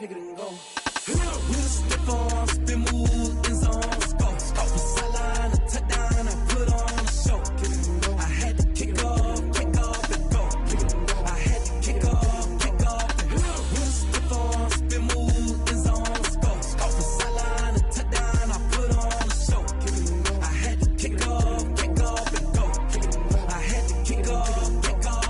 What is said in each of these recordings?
kick it and go. With a stiff arm, spin move, in zone, scope. From sideline to touchdown, I put on a show. I had to kick off and go. I had to kick off and go. With a stiff arm, spin move, in zone, scope. From sideline to touchdown, I put on a show. I had to kick off and go. I had to kick off and go.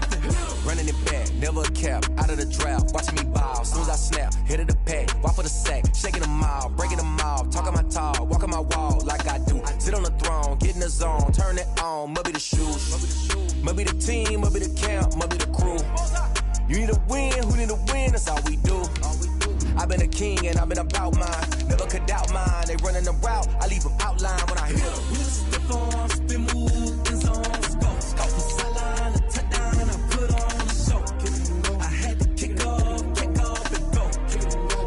Running it back, never a cap, out of the drought, watching me ball. As soon as I snap, hit it the pack, walk for the sack, shaking them out, breaking them off, talking my talk, walking my wall like I do. Sit on the throne, get in the zone, turn it on, must be the shoes, must be the team, must be the camp, must be the crew. You need a win, who need a win, that's all we do. I've been a king and I've been about mine, never could doubt mine. They running the route, I leave them outline when I hit them. With a stiff arm, spin move, in zone, scope. From sideline to touchdown, I put on a show. I had to kick off and go.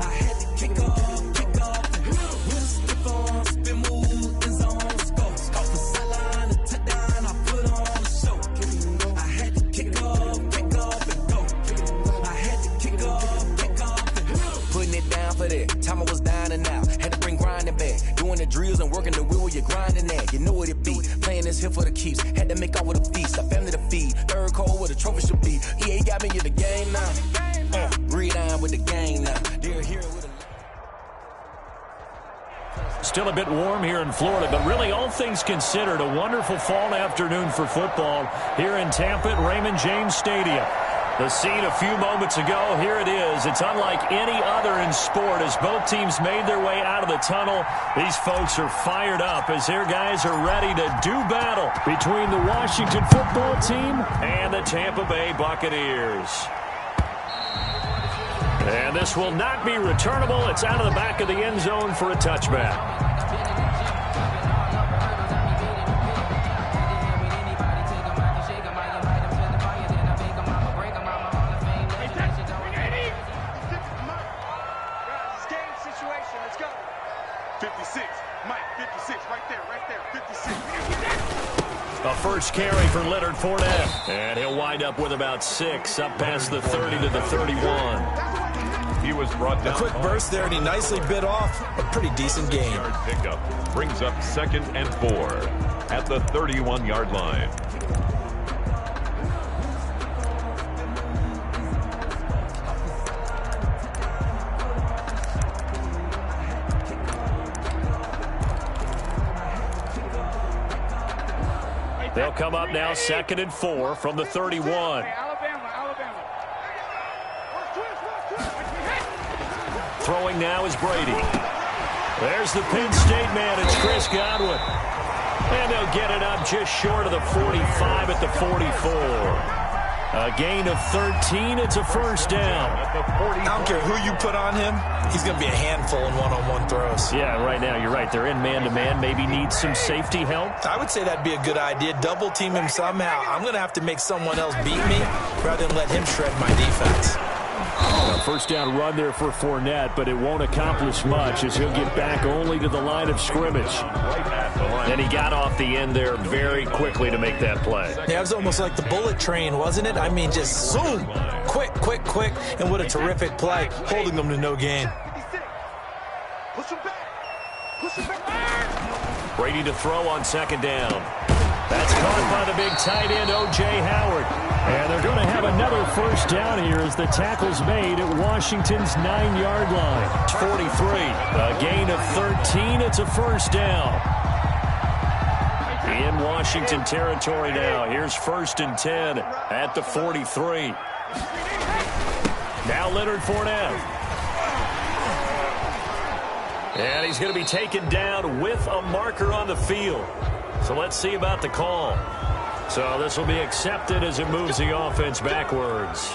I had to kick off and go. With a stiff arm, spin move, in zone, scope. From sideline to touchdown, I put on a show. I had to kick off and go. I had to kick off and go. Putting it down for that. Time I was down and out. Had to bring grinding back. Doing the drills and working the wheel where you're grinding at. You know what it be. Playing this here for the keeps. Had to make out with a feast. A family to feed. Third cold where the trophy should be. EA got me in the game now. Read on with the game now. Dear hero with a... Still a bit warm here in Florida, but really all things considered, a wonderful fall afternoon for football here in Tampa at Raymond James Stadium. The scene a few moments ago, here it is. It's unlike any other in sport as both teams made their way out of the tunnel. These folks are fired up as their guys are ready to do battle between the Washington football team and the Tampa Bay Buccaneers. And this will not be returnable. It's out of the back of the end zone for a touchback. A first carry for Leonard Fournette. And he'll wind up with about 6, up past the 30 to the 31. He was brought down. A quick burst there, and he nicely bit off a pretty decent gain. Pickup brings up 2nd and 4 at the 31-yard line. They'll come up now 2nd and 4 from the 31. Throwing now is Brady. There's the Penn State man. It's Chris Godwin. And they'll get it up just short of the 45 at the 44. A gain of 13. It's a first down. I don't care who you put on him. He's going to be a handful in one-on-one throws. Yeah, right now you're right. They're in man-to-man. Maybe need some safety help. I would say that'd be a good idea. Double team him somehow. I'm going to have to make someone else beat me rather than let him shred my defense. A first down run there for Fournette, but it won't accomplish much as he'll get back only to the line of scrimmage. And he got off the end there very quickly to make that play. Yeah, it was almost like the bullet train, wasn't it? I mean, just zoom, quick, and what a terrific play, holding them to no gain. Brady to throw on 2nd down. That's caught by the big tight end, O.J. Howard. And they're going to have another first down here as the tackle's made at Washington's 9-yard line. It's 43. A gain of 13. It's a first down. In Washington territory now. Here's 1st and 10 at the 43. Now Leonard Fournette. And he's going to be taken down with a marker on the field. So let's see about the call. So this will be accepted as it moves the offense backwards.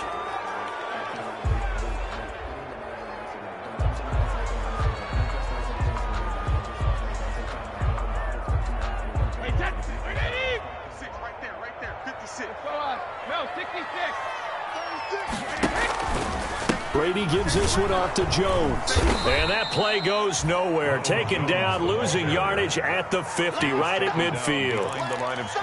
Brady gives this one off to Jones. And that play goes nowhere. Taken down, losing yardage at the 50, right at midfield.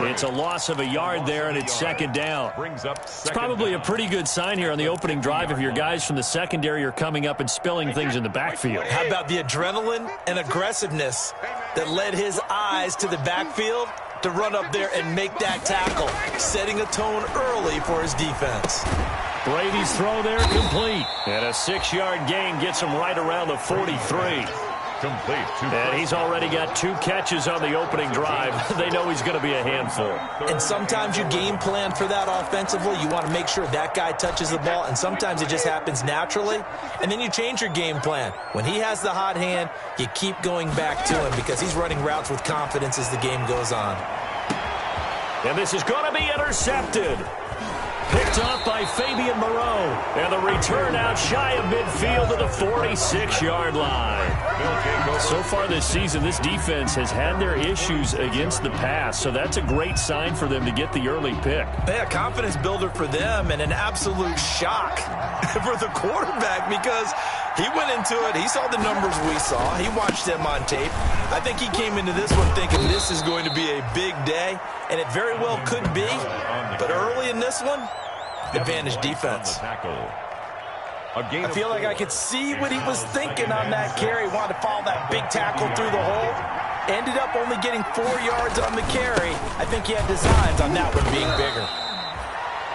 It's a loss of a yard there, and it's second down. It's probably a pretty good sign here on the opening drive if your guys from the secondary are coming up and spilling things in the backfield. How about the adrenaline and aggressiveness that led his eyes to the backfield to run up there and make that tackle, setting a tone early for his defense. Brady's throw there complete. And a 6-yard gain gets him right around the 43. Complete. And he's already got 2 catches on the opening drive. They know he's going to be a handful. And sometimes you game plan for that offensively. You want to make sure that guy touches the ball, and sometimes it just happens naturally. And then you change your game plan. When he has the hot hand, you keep going back to him because he's running routes with confidence as the game goes on. And this is going to be intercepted. Picked up by Fabian Moreau. And the return out shy of midfield to the 46-yard line. So far this season, this defense has had their issues against the pass, so that's a great sign for them to get the early pick. Yeah, confidence builder for them and an absolute shock for the quarterback because he went into it. He saw the numbers we saw. He watched them on tape. I think he came into this one thinking this is going to be a big day, and it very well could be. But early in this one, advantage defense. I feel like I could see what he was thinking on that carry. Wanted to follow that big tackle through the hole. Ended up only getting 4 yards on the carry. I think he had designs on that one being bigger.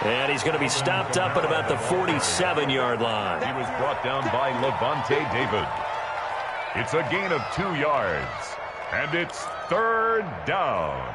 And he's going to be stopped up at about the 47-yard line. He was brought down by Levante David. It's a gain of 2 yards. And it's third down.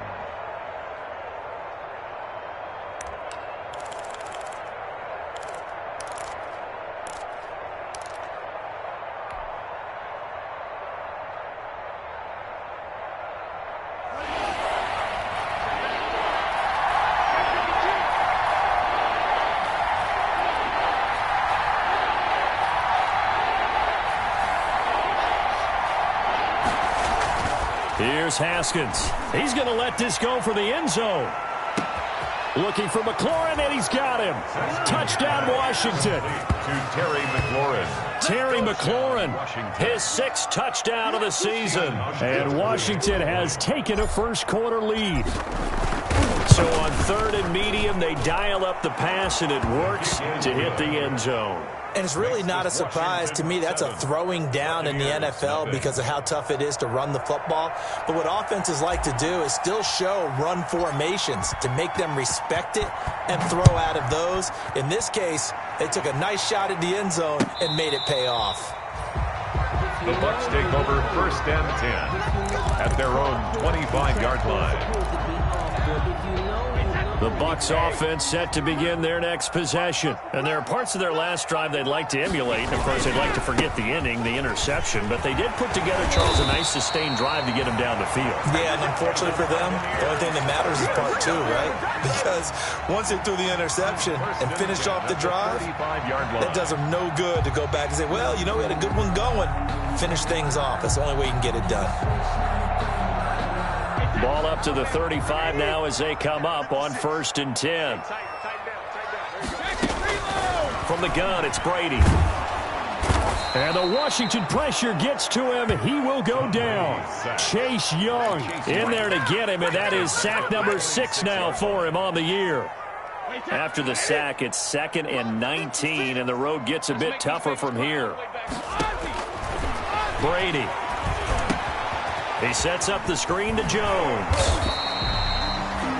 Here's Haskins. He's going to let this go for the end zone. Looking for McLaurin, and he's got him. Touchdown, Washington. To Terry McLaurin. Terry McLaurin, his 6th touchdown of the season. And Washington has taken a first-quarter lead. So on 3rd and medium, they dial up the pass, and it works to hit the end zone. And it's really not a surprise to me. That's a throwing down in the NFL because of how tough it is to run the football. But what offenses like to do is still show run formations to make them respect it and throw out of those. In this case, they took a nice shot at the end zone and made it pay off. The Bucs take over 1st and 10 at their own 25-yard line. The Bucs offense set to begin their next possession. And there are parts of their last drive they'd like to emulate. And of course, they'd like to forget the inning, the interception. But they did put together, Charles, a nice sustained drive to get them down the field. Yeah, and unfortunately for them, the only thing that matters is part 2, right? Because once they threw the interception and finished off the drive, that does them no good to go back and say, well, you know, we had a good one going. Finish things off. That's the only way you can get it done. Ball up to the 35 now as they come up on 1st and 10. From the gun, it's Brady. And the Washington pressure gets to him. He will go down. Chase Young in there to get him, and that is sack number 6 now for him on the year. After the sack, it's 2nd and 19, and the road gets a bit tougher from here. Brady. He sets up the screen to Jones.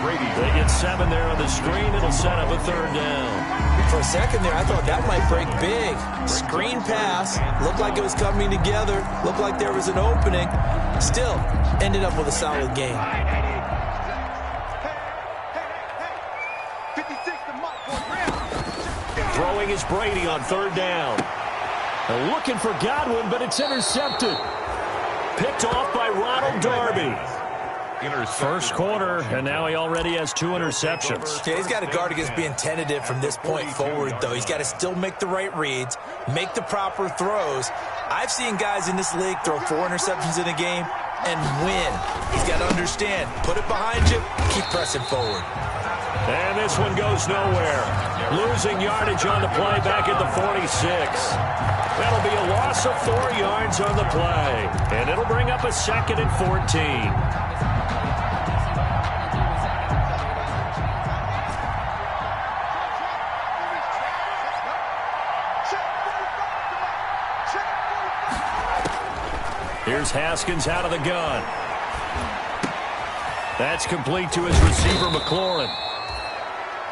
Brady. They get 7 there on the screen. It'll set up a 3rd down. For a second there, I thought that might break big. Screen pass. Looked like it was coming together. Looked like there was an opening. Still, ended up with a solid game. Throwing is Brady on 3rd down. They're looking for Godwin, but it's intercepted. Picked off by Ronald Darby. First quarter, and now he already has 2 interceptions. Yeah, he's got to guard against being tentative from this point forward, though. He's got to still make the right reads, make the proper throws. I've seen guys in this league throw 4 interceptions in a game and win. He's got to understand, put it behind you, keep pressing forward. And this one goes nowhere. Losing yardage on the play back at the 46. That'll be a loss of 4 yards on the play. And it'll bring up a 2nd and 14. Here's Haskins out of the gun. That's complete to his receiver, McLaurin.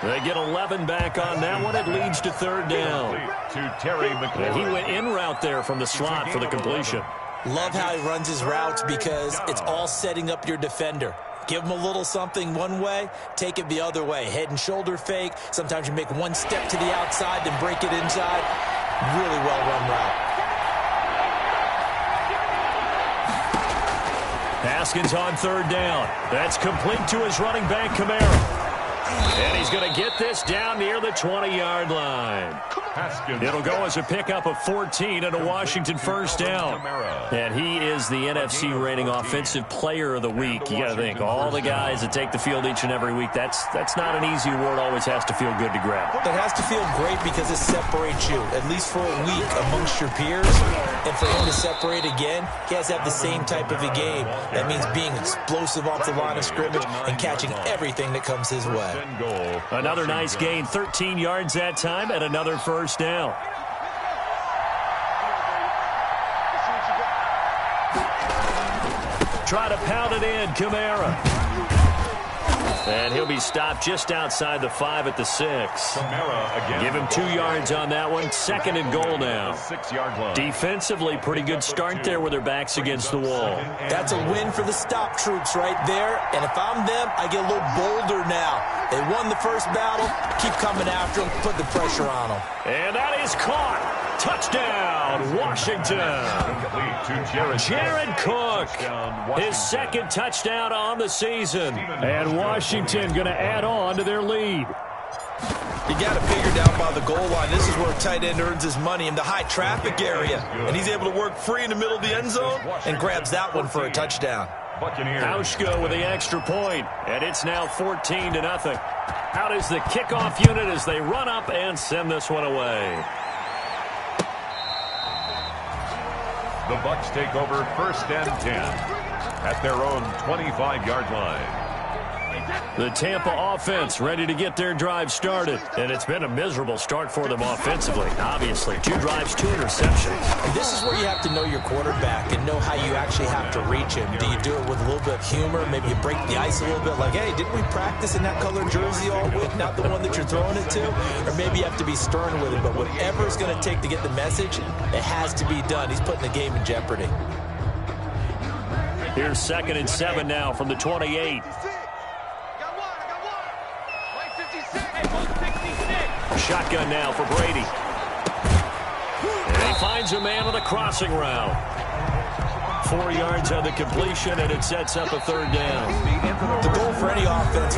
They get 11 back on that one. It leads to 3rd down. To Terry McLaurin. He went in route there from the slot for the completion. Love how he runs his routes because it's all setting up your defender. Give him a little something one way, take it the other way. Head and shoulder fake. Sometimes you make one step to the outside, then break it inside. Really well-run route. Haskins on 3rd down. That's complete to his running back, Kamara. And he's going to get this down near the 20-yard line. It'll go as a pickup of 14 and a Washington 1st down. And he is the NFC rating offensive player of the week. You got to think, all the guys that take the field each and every week, that's not an easy award. Always has to feel good to grab. It has to feel great because it separates you, at least for a week, amongst your peers. And for him to separate again, he has to have the same type of a game. That means being explosive off the line of scrimmage and catching everything that comes his way. Another nice gain, 13 yards that time, and another 1st down. Try to pound it in, Kamara. And he'll be stopped just outside the 5 at the 6. Give him 2 yards on that one. 2nd and goal now. Defensively, pretty good start there with their backs against the wall. That's a win for the stop troops right there. And if I'm them, I get a little bolder now. They won the first battle. Keep coming after them. Put the pressure on them. And that is caught. Touchdown, Washington. Jared Cook, his 2nd touchdown on the season. And Washington going to add on to their lead. You got to figure down by the goal line. This is where a tight end earns his money in the high traffic area. And he's able to work free in the middle of the end zone and grabs that one for a touchdown. Hauschka with the extra point, and it's now 14-0. Out is the kickoff unit as they run up and send this one away. The Bucs take over 1st and 10 at their own 25-yard line. The Tampa offense ready to get their drive started. And it's been a miserable start for them offensively. Obviously, 2 drives, 2 interceptions. And this is where you have to know your quarterback and know how you actually have to reach him. Do you do it with a little bit of humor? Maybe you break the ice a little bit like, hey, didn't we practice in that colored jersey all week? Not the one that you're throwing it to? Or maybe you have to be stern with it. But whatever it's going to take to get the message, it has to be done. He's putting the game in jeopardy. Here's 2nd and 7 now from the 28. Shotgun now for Brady. And he finds a man on the crossing route. 4 yards on the completion, and it sets up a 3rd down. The goal for any offense.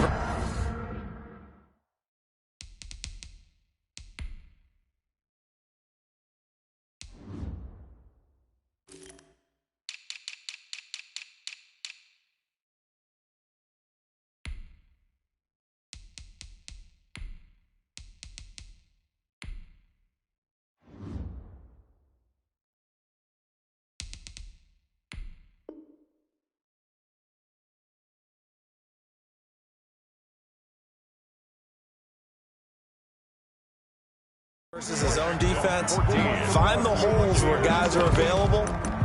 Versus his own defense, find the holes where guys are available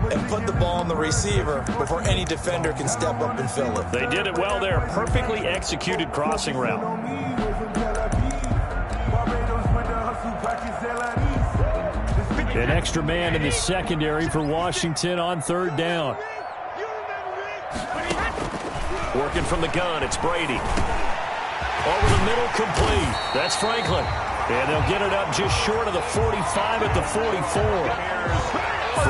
and put the ball on the receiver before any defender can step up and fill it. They did it well there. Perfectly executed crossing route. An extra man in the secondary for Washington on 3rd down. Working from the gun, it's Brady. Over the middle, complete. That's Franklin. And they'll get it up just short of the 45 at the 44.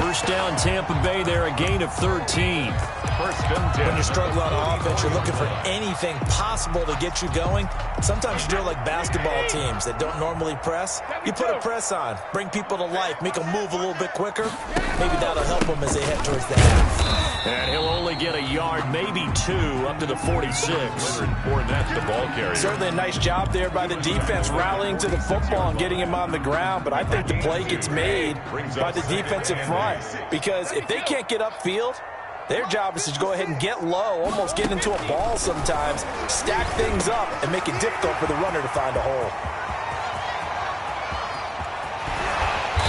1st down, Tampa Bay there, a gain of 13. 1st and 10. When you struggle on offense, you're looking for anything possible to get you going. Sometimes you do it like basketball teams that don't normally press. You put a press on, bring people to life, make them move a little bit quicker. Maybe that'll help them as they head towards the half. And he'll only get a yard, maybe 2, up to the 46. Fournette, the ball carrier. Certainly a nice job there by the defense rallying to the football and getting him on the ground. But I think the play gets made by the defensive front, because if they can't get upfield, their job is to go ahead and get low, almost get into a ball sometimes, stack things up, and make it difficult for the runner to find a hole.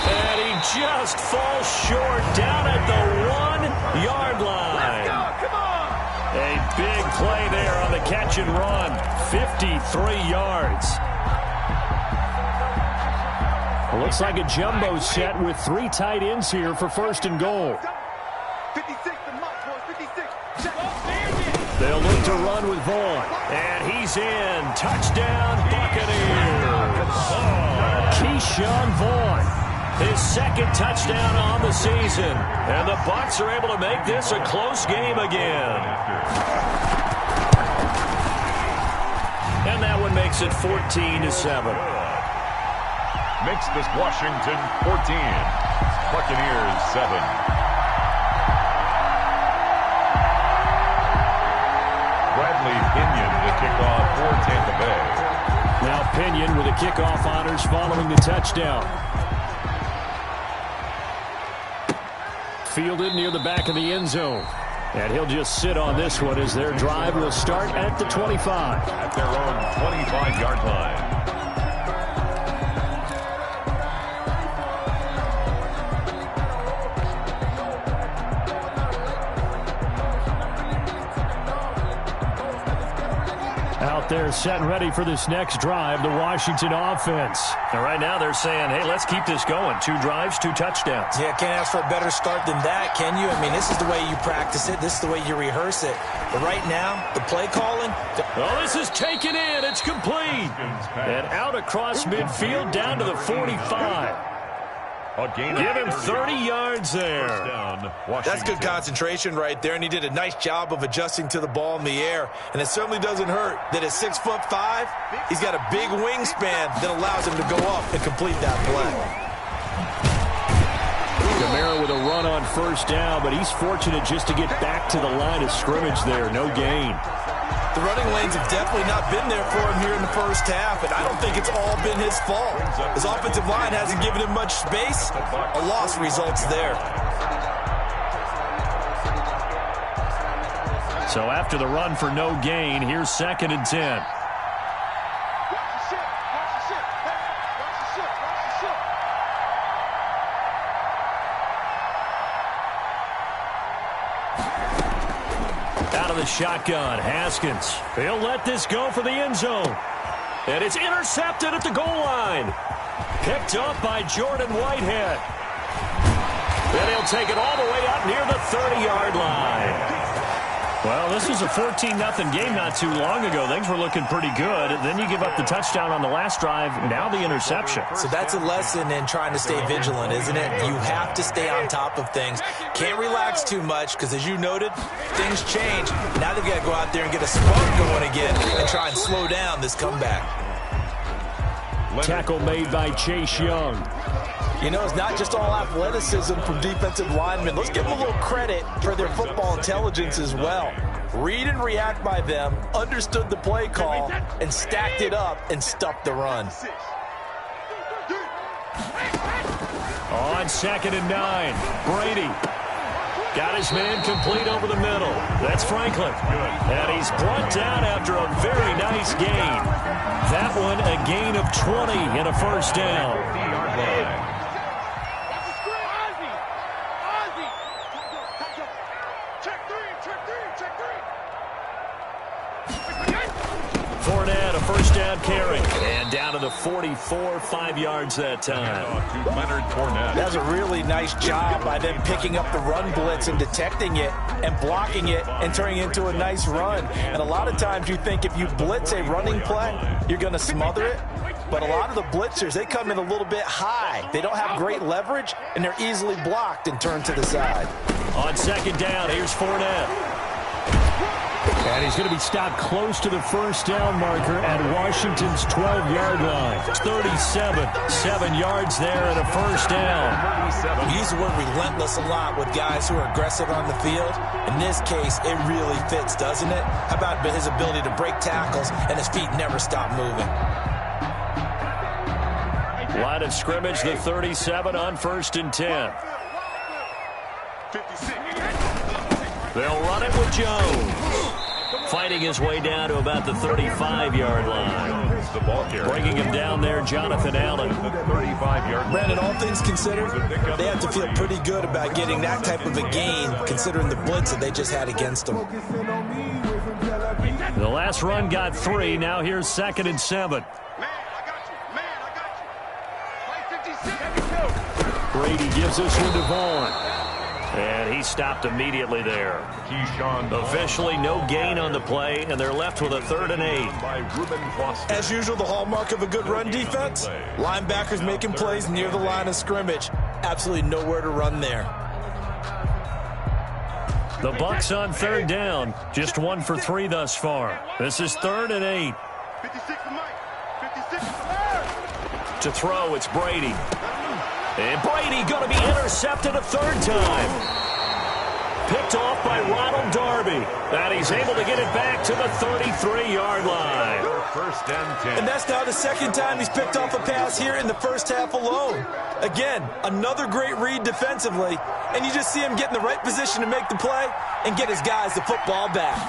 And he just falls short down at the 1-yard line. Let's go, come on! A big play there on the catch and run. 53 yards. Well, looks like a jumbo set with 3 tight ends here for 1st and goal. 56, the mark, boys, 56. They'll look to run with Vaughn. And he's in. Touchdown, Buccaneers. Keyshawn Vaughn. His 2nd touchdown on the season. And the Bucs are able to make this a close game again. And that one makes it 14-7. Makes this Washington 14. Buccaneers 7. Bradley Pinion to kick off for Tampa Bay. Now Pinion with the kickoff honors following the touchdown. Fielded near the back of the end zone. And he'll just sit on this one as their drive will start at the 25. At their own 25-yard line. Out there set and ready for this next drive, the Washington offense. And right now they're saying, hey, let's keep this going. 2 drives, 2 touchdowns. Yeah, can't ask for a better start than that, can you? I mean, this is the way you practice it. This is the way you rehearse it. But right now, the play calling. Oh, this is taken in. It's complete. And out across midfield down to the 45. Give him 30 yards there. That's good concentration right there, and he did a nice job of adjusting to the ball in the air. And it certainly doesn't hurt that at 6'5", he's got a big wingspan that allows him to go up and complete that play. Kamara with a run on 1st down, but he's fortunate just to get back to the line of scrimmage there. No gain. The running lanes have definitely not been there for him here in the 1st half, and I don't think it's all been his fault. His offensive line hasn't given him much space. A loss results there. So after the run for no gain, here's 2nd and 10. Out of the shotgun, Haskins. He'll let this go for the end zone. And it's intercepted at the goal line. Picked up by Jordan Whitehead. Then he'll take it all the way up near the 30-yard line. Well, this was a 14-0 game not too long ago. Things were looking pretty good. Then you give up the touchdown on the last drive. Now the interception. So that's a lesson in trying to stay vigilant, isn't it? You have to stay on top of things. Can't relax too much because, as you noted, things change. Now they've got to go out there and get a spark going again and try and slow down this comeback. Tackle made by Chase Young. You know, it's not just all athleticism from defensive linemen. Let's give them a little credit for their football intelligence as well. Read and react by them, understood the play call, and stacked it up and stuffed the run. On 2nd and 9, Brady. Got his man complete over the middle. That's Franklin. And he's brought down after a very nice gain. That one a gain of 20 and a 1st down. Fournette, a 1st down carry. And down to the 44, 5 yards that time. Leonard Fournette. That's a really nice job by them picking up the run blitz and detecting it and blocking it and turning it into a nice run. And a lot of times you think if you blitz a running play, you're going to smother it. But a lot of the blitzers, they come in a little bit high. They don't have great leverage, and they're easily blocked and turned to the side. On 2nd down, here's Fournette. And he's going to be stopped close to the first down marker at Washington's 12-yard line. 37, 7 yards there and a first down. We use the word relentless a lot with guys who are aggressive on the field. In this case, it really fits, doesn't it? How about his ability to break tackles and his feet never stop moving? Line of scrimmage, the 37 on 1st and 10. They'll run it with Jones. Fighting his way down to about the 35-yard line. Bringing him down there, Jonathan Allen. Brandon, all things considered, they have to feel pretty good about getting that type of a gain, considering the blitz that they just had against them. The last run got 3. Now here's 2nd and 7. Brady gives this one to Vaughn. And he stopped immediately there. Officially no gain on the play, and they're left with a 3rd and 8. As usual, the hallmark of a good run defense, linebackers making plays near the line of scrimmage. Absolutely nowhere to run there. The Bucs on 3rd down, just 1 for 3 thus far. This is 3rd and 8. To throw, it's Brady. And Brady going to be intercepted a 3rd time. Picked off by Ronald Darby. And he's able to get it back to the 33-yard line. 1st and 10. And that's now the 2nd time he's picked off a pass here in the first half alone. Again, another great read defensively. And you just see him get in the right position to make the play and get his guys the football back.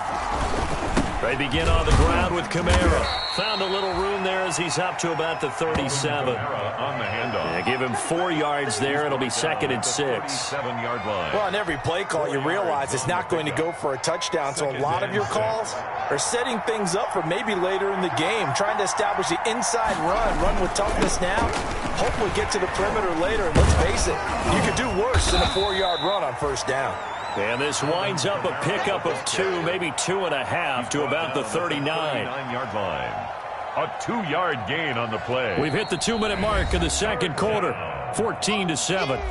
They begin on the ground with Kamara. Found a little room there as he's up to about the 37. On the handoff. Yeah, give him 4 yards there. It'll be 2nd and 6. 7-yard line. Well, on every play call, you realize it's not going to go for a touchdown. So a lot of your calls are setting things up for maybe later in the game, trying to establish the inside run with toughness now. Hopefully get to the perimeter later. And let's face it, you could do worse than a 4-yard run on 1st down. And this winds up a pickup of 2, maybe 2.5 to about the 39-yard line. A 2-yard gain on the play. We've hit the 2-minute mark in the 2nd quarter. 14-7.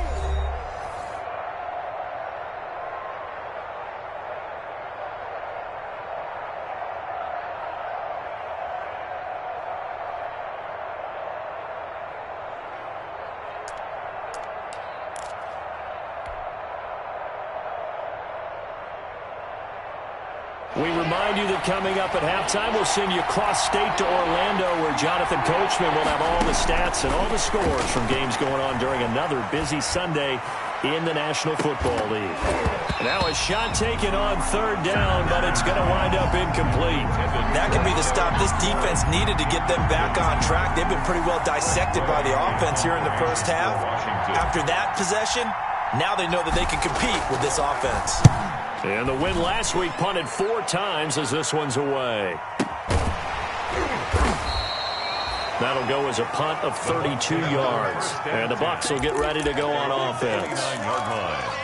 We remind you that coming up at halftime, we'll send you cross-state to Orlando, where Jonathan Coachman will have all the stats and all the scores from games going on during another busy Sunday in the National Football League. Now a shot taken on 3rd down, but it's going to wind up incomplete. That could be the stop this defense needed to get them back on track. They've been pretty well dissected by the offense here in the first half. After that possession, now they know that they can compete with this offense. And the win last week punted 4 times as this one's away. That'll go as a punt of 32 yards. And the Bucs will get ready to go on offense. 39-yard line.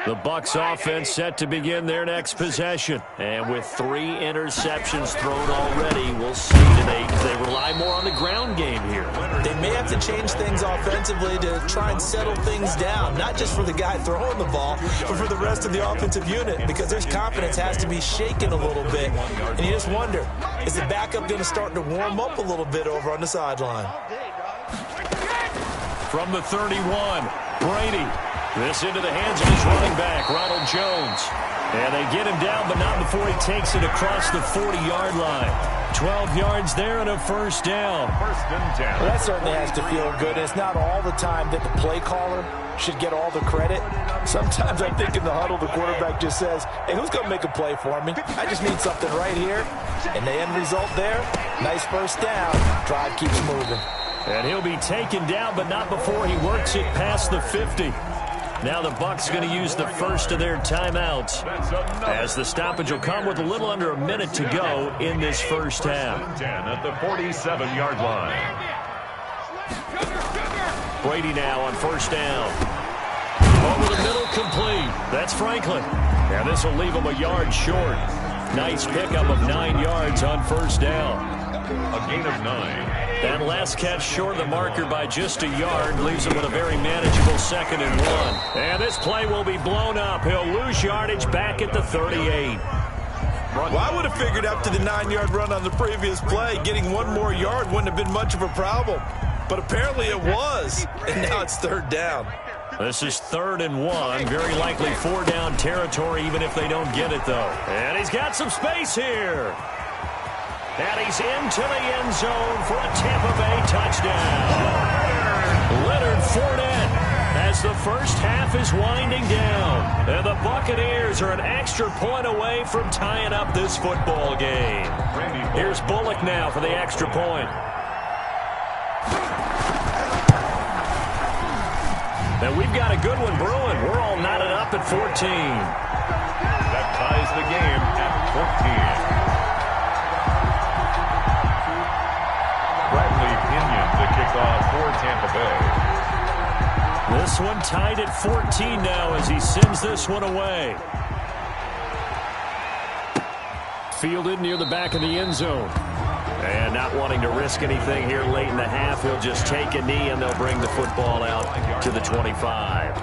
The Bucs offense set to begin their next possession. And with 3 interceptions thrown already, we'll see today because they rely more on the ground game here. They may have to change things offensively to try and settle things down, not just for the guy throwing the ball, but for the rest of the offensive unit, because their confidence has to be shaken a little bit. And you just wonder, is the backup going to start to warm up a little bit over on the sideline? From the 31, Brady. This into the hands of his running back, Ronald Jones. And they get him down, but not before he takes it across the 40-yard line. 12 yards there and a 1st down. 1st and 10. Well, that certainly has to feel good. It's not all the time that the play caller should get all the credit. Sometimes I think in the huddle, the quarterback just says, hey, who's going to make a play for me? I just need something right here. And the end result there, nice 1st down. Drive keeps moving. And he'll be taken down, but not before he works it past the 50. Now the Bucs going to use the first of their timeouts, as the stoppage will come with a little under a minute to go in this first half. 10 at the 47-yard line. Brady now on 1st down. Over the middle, complete. That's Franklin. And this will leave him a yard short. Nice pickup of 9 yards on 1st down. A gain of 9. That last catch short of the marker by just a yard leaves him with a very manageable 2nd and 1. And this play will be blown up. He'll lose yardage back at the 38. Well, I would have figured after the 9-yard run on the previous play, getting one more yard wouldn't have been much of a problem. But apparently it was, and now it's 3rd down. This is 3rd and 1. Very likely 4-down territory, even if they don't get it, though. And he's got some space here. And he's into the end zone for a Tampa Bay touchdown. Leonard Fournette, as the first half is winding down. And the Buccaneers are an extra point away from tying up this football game. Here's Bullock now for the extra point. And we've got a good one brewing. We're all knotted up at 14. That ties the game at 14. Bradley Pinion, the kickoff for Tampa Bay. This one tied at 14 now as he sends this one away. Fielded near the back of the end zone. And not wanting to risk anything here late in the half, he'll just take a knee and they'll bring the football out to the 25.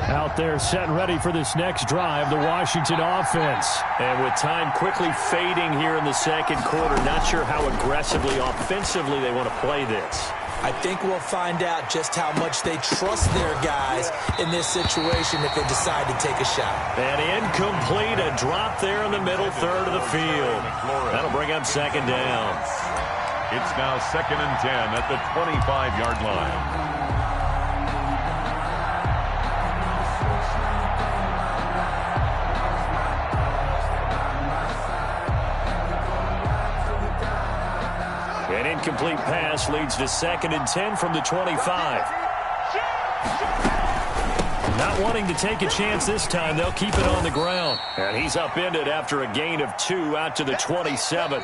Out there set and ready for this next drive, the Washington offense. And with time quickly fading here in the second quarter, not sure how aggressively, offensively they want to play this. I think we'll find out just how much they trust their guys in this situation if they decide to take a shot. And incomplete, a drop there in the middle third of the field. That'll bring up 2nd down. It's now 2nd and 10 at the 25-yard line. An incomplete pass leads to 2nd and 10 from the 25. Not wanting to take a chance this time, they'll keep it on the ground. And he's upended after a gain of 2 out to the 27.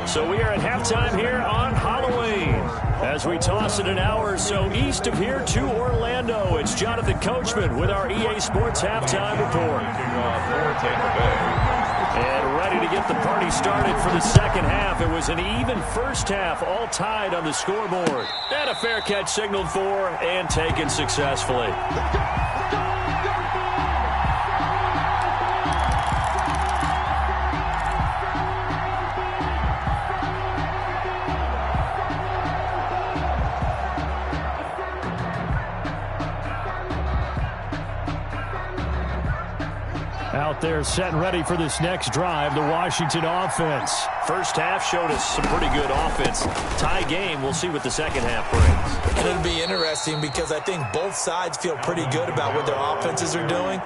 So we are at halftime here on Halloween. As we toss it an hour or so east of here to Orlando, it's Jonathan Coachman with our EA Sports Halftime Report. And ready to get the party started for the second half. It was an even first half, all tied on the scoreboard. And a fair catch signaled for and taken successfully. Out there set and ready for this next drive, the Washington offense. First half showed us some pretty good offense. Tie game, we'll see what the second half brings. And it'll be interesting because I think both sides feel pretty good about what their offenses are doing.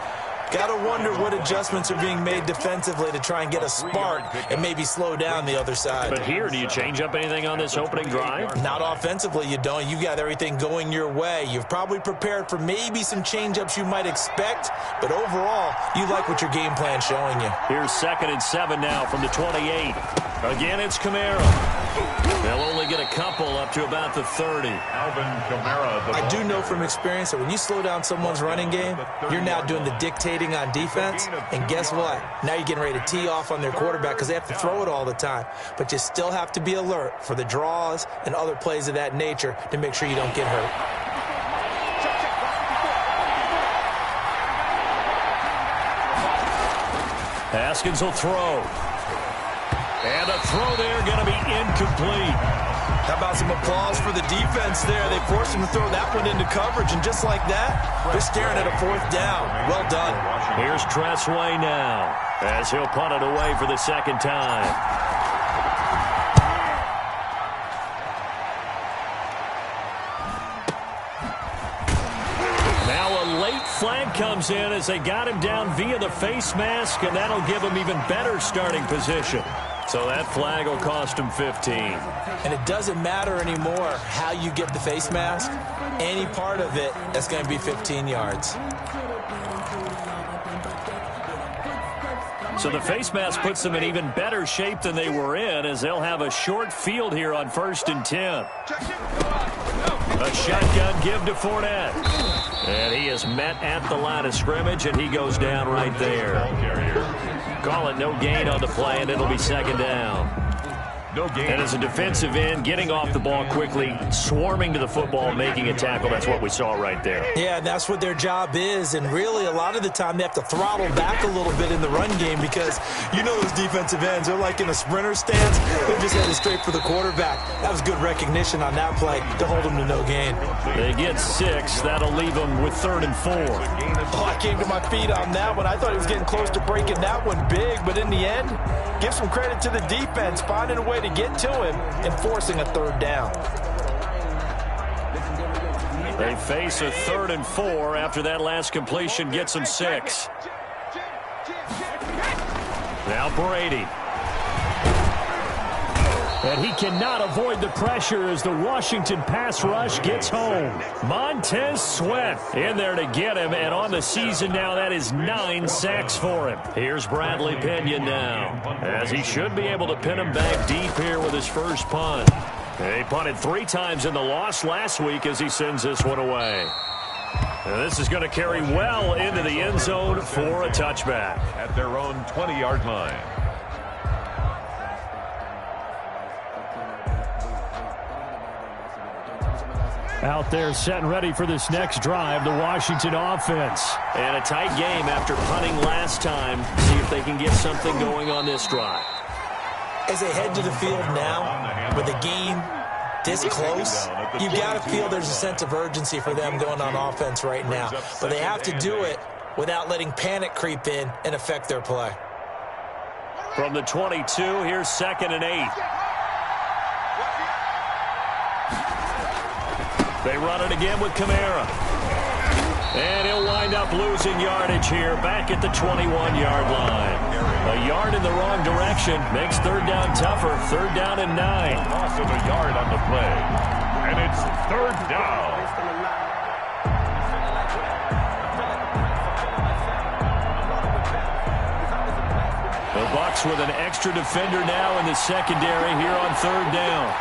Got to wonder what adjustments are being made defensively to try and get a spark and maybe slow down the other side. But here, do you change up anything on this opening drive? Not offensively, you don't. You got everything going your way. You've probably prepared for maybe some change-ups you might expect, but overall, you like what your game plan's showing you. Here's 2nd and 7 now from the 28. Again, it's Kamara. They'll only get a couple up to about the 30. Alvin Kamara. I do know from experience that when you slow down someone's running game, you're now doing the dictating on defense. And guess what? Now you're getting ready to tee off on their quarterback because they have to throw it all the time. But you still have to be alert for the draws and other plays of that nature to make sure you don't get hurt. Haskins will throw. And a throw there going to be incomplete. How about some applause for the defense there? They forced him to throw that one into coverage, and just like that, they're staring at a 4th down. Well done. Here's Tressway now as he'll punt it away for the second time. Now a late flag comes in as they got him down via the face mask, and that'll give him even better starting position. So that flag will cost him 15. And it doesn't matter anymore how you get the face mask. Any part of it, that's going to be 15 yards. So the face mask puts them in even better shape than they were in, as they'll have a short field here on 1st and 10. A shotgun give to Fournette. And he is met at the line of scrimmage, and he goes down right there. Call it no gain on the play, and it'll be second down. No gain. And as a defensive end, getting off the ball quickly, swarming to the football, making a tackle, that's what we saw right there. Yeah, and that's what their job is. And really, a lot of the time, they have to throttle back a little bit in the run game because you know those defensive ends, they're like in a sprinter stance. They're just headed straight for the quarterback. That was good recognition on that play to hold them to no gain. They get 6. That'll leave them with 3rd and 4. Oh, I came to my feet on that one. I thought he was getting close to breaking that one big, but in the end, give some credit to the defense, finding a way to get to him and forcing a 3rd down. They face a 3rd and 4 after that last completion gets them 6. Now Brady. And he cannot avoid the pressure as the Washington pass rush gets home. Montez Sweat in there to get him, and on the season now, that is 9 sacks for him. Here's Bradley Pinion now, as he should be able to pin him back deep here with his first punt. He punted 3 times in the loss last week as he sends this one away. And this is going to carry well into the end zone for a touchback. At their own 20-yard line. Out there set and ready for this next drive, the Washington offense. And a tight game after punting last time. See if they can get something going on this drive. As they head to the field now, with the game this close, you've got to feel there's a sense of urgency for them going on offense right now. But they have to do it without letting panic creep in and affect their play. From the 22, here's 2nd and 8. They run it again with Kamara. And he'll wind up losing yardage here back at the 21-yard line. A yard in the wrong direction makes 3rd down tougher. 3rd down and 9. Loss of a yard on the play. And it's 3rd down. The Bucs with an extra defender now in the secondary here on 3rd down.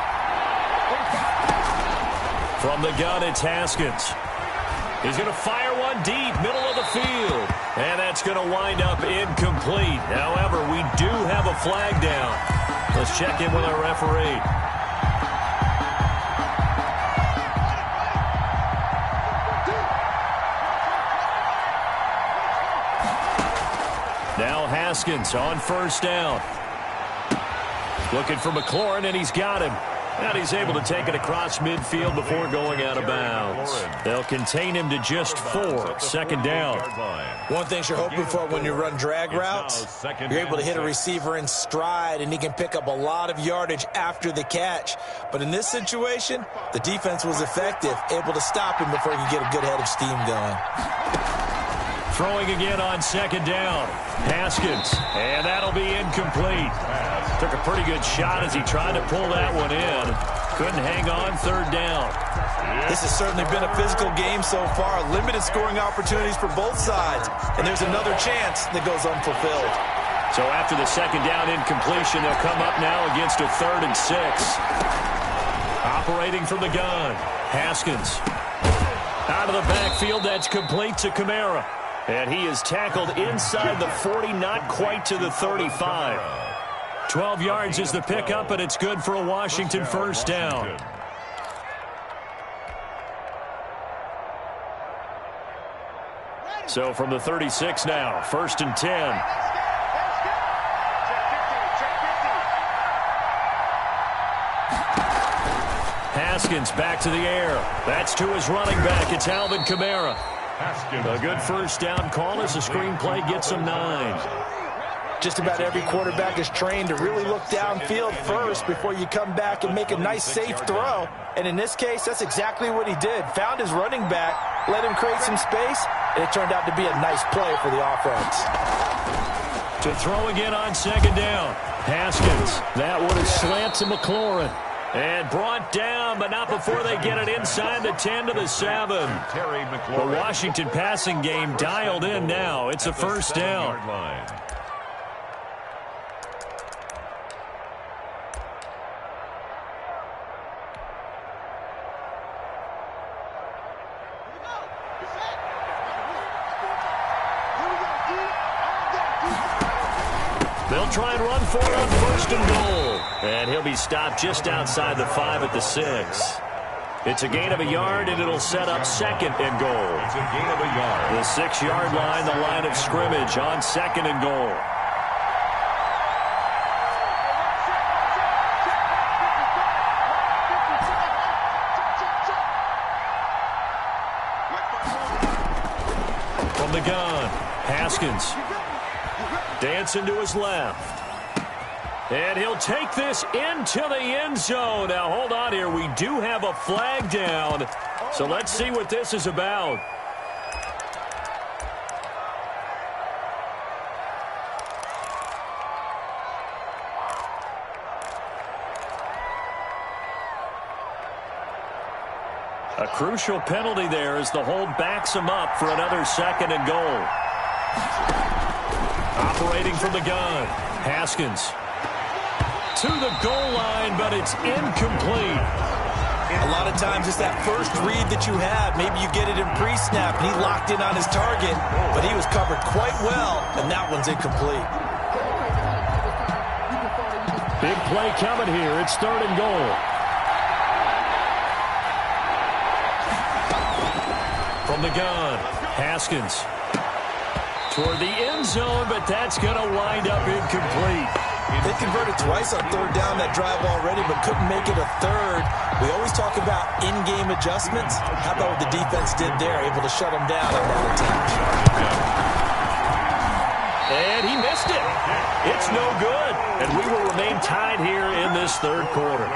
From the gun, it's Haskins. He's going to fire one deep, middle of the field. And that's going to wind up incomplete. However, we do have a flag down. Let's check in with our referee. Now Haskins on 1st down. Looking for McLaurin, and he's got him. And he's able to take it across midfield before going out of bounds. They'll contain him to just 4. 2nd down. One thing you're hoping for when you run drag routes, you're able to hit a receiver in stride, and he can pick up a lot of yardage after the catch. But in this situation, the defense was effective, able to stop him before he could get a good head of steam going. Throwing again on 2nd down. Haskins, and that'll be incomplete. Took a pretty good shot as he tried to pull that one in. Couldn't hang on. 3rd down. This has certainly been a physical game so far. Limited scoring opportunities for both sides. And there's another chance that goes unfulfilled. So after the 2nd down incompletion, they'll come up now against a 3rd and 6. Operating from the gun. Haskins. Out of the backfield, that's complete to Kamara. And he is tackled inside the 40, not quite to the 35. 12 yards is the pickup, and it's good for a Washington 1st down. So from the 36 now, 1st and 10. Haskins back to the air. That's to his running back. It's Alvin Kamara. A good 1st down call as the screenplay gets him 9. Just about every quarterback is trained to really look downfield first before you come back and make a nice, safe throw. And in this case, that's exactly what he did. Found his running back, let him create some space, and it turned out to be a nice play for the offense. To throw again on 2nd down. Haskins. That one is slant to McLaurin. And brought down, but not before they get it inside the 10 to the 7. The Washington passing game dialed in now. It's a 1st down. They'll try and run for it on 1st and goal. And he'll be stopped just outside the 5 at the 6. It's a gain of a yard, and it'll set up 2nd and goal. It's a gain of a yard. The 6-yard line, the line of scrimmage on 2nd and goal. From the gun, Haskins. Dancing to his left. And he'll take this into the end zone. Now, hold on here. We do have a flag down. So let's see what this is about. A crucial penalty there as the hold backs him up for another 2nd and goal. Operating from the gun, Haskins. To the goal line, but it's incomplete. A lot of times it's that first read that you have. Maybe you get it in pre-snap, and he locked in on his target, but he was covered quite well, and that one's incomplete. Big play coming here. It's 3rd and goal. From the gun, Haskins. Toward the end zone, but that's going to wind up incomplete. They converted twice on 3rd down that drive already, but couldn't make it a 3rd. We always talk about in-game adjustments. How about what the defense did there, able to shut them down on that attack? And he missed it. It's no good. And we will remain tied here in this 3rd quarter.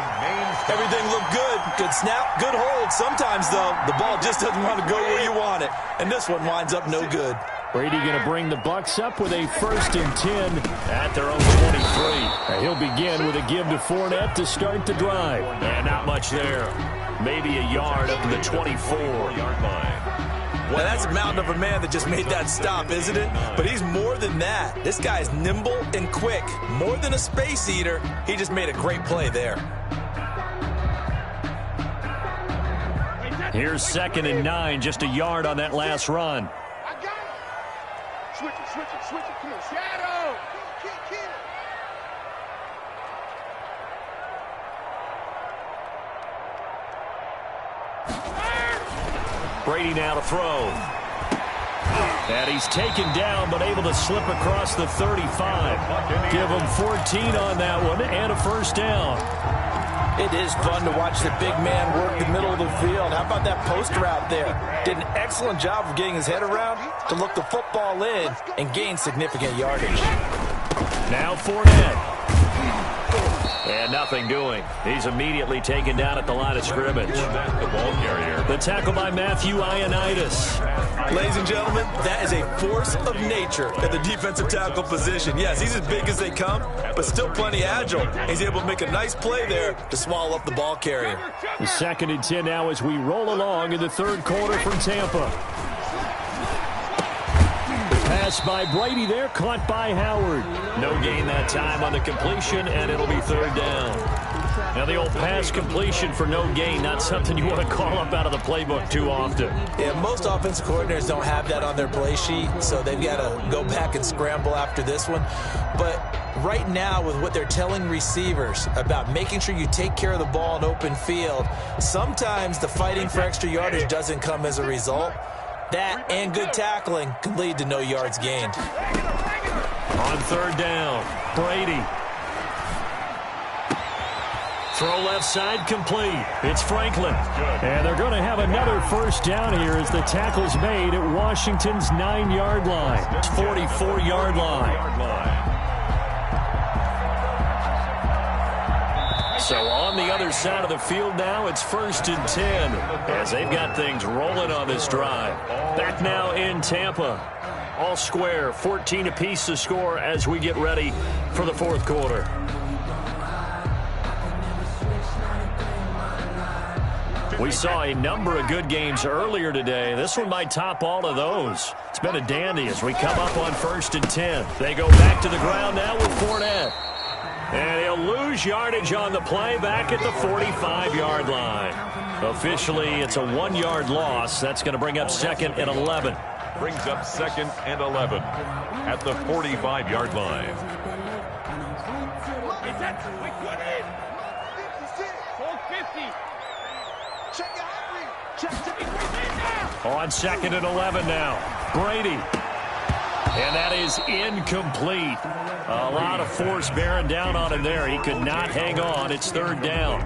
Everything looked good. Good snap, good hold. Sometimes, though, the ball just doesn't want to go where you want it. And this one winds up no good. Brady going to bring the Bucs up with a 1st and 10 at their own 23. He'll begin with a give to Fournette to start the drive. And not much there. Maybe a yard up to the 24-yard line. Well, that's a mountain of a man that just made that stop, isn't it? But he's more than that. This guy's nimble and quick. More than a space eater. He just made a great play there. Here's 2nd and 9, just a yard on that last run. Switch it, come on, Shadow! Kill. Brady now to throw. And he's taken down, but able to slip across the 35. Give him 14 on that one, and a 1st down. It is fun to watch the big man work the middle of the field. How about that post route there? Did an excellent job of getting his head around to look the football in and gain significant yardage. Now Fournette. And nothing doing. He's immediately taken down at the line of scrimmage. The ball carrier. The tackle by Matthew Ioannidis. Ladies and gentlemen, that is a force of nature at the defensive tackle position. Yes, he's as big as they come, but still plenty agile. He's able to make a nice play there to swallow up the ball carrier. The 2nd and 10 now as we roll along in the 3rd quarter from Tampa. Pass by Brady there, caught by Howard. No gain that time on the completion, and it'll be 3rd down. Now the old pass completion for no gain, not something you want to call up out of the playbook too often. Yeah, most offensive coordinators don't have that on their play sheet, so they've got to go back and scramble after this one. But right now, with what they're telling receivers about making sure you take care of the ball in open field, sometimes the fighting for extra yardage doesn't come as a result. That and good tackling can lead to no yards gained. On 3rd down, Brady. Throw left side complete. It's Franklin. And they're going to have another 1st down here as the tackle's made at Washington's 9-yard line. 44-yard line. So on the other side of the field now, it's 1st and 10 as they've got things rolling on this drive. Back now in Tampa. All square, 14 apiece to score as we get ready for the 4th quarter. We saw a number of good games earlier today. This one might top all of those. It's been a dandy as we come up on 1st and 10. They go back to the ground now with Fournette. And he'll lose yardage on the play back at the 45-yard line. Officially, it's a 1-yard loss. That's going to bring up 2nd and 11. Brings up 2nd and 11 at the 45-yard line. On 2nd and 11 now. Brady. And that is incomplete. A lot of force bearing down on him there. He could not hang on. It's 3rd down.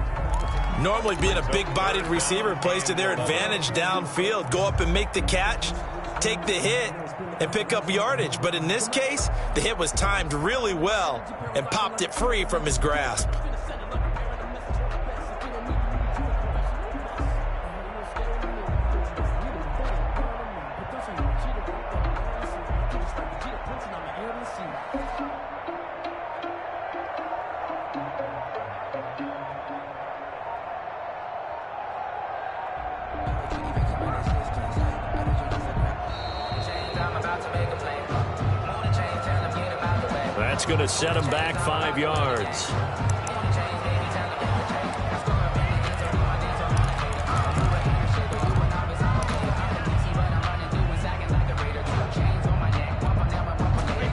Normally being a big-bodied receiver plays to their advantage downfield. Go up and make the catch, take the hit, and pick up yardage. But in this case, the hit was timed really well and popped it free from his grasp. That's going to set him back 5 yards.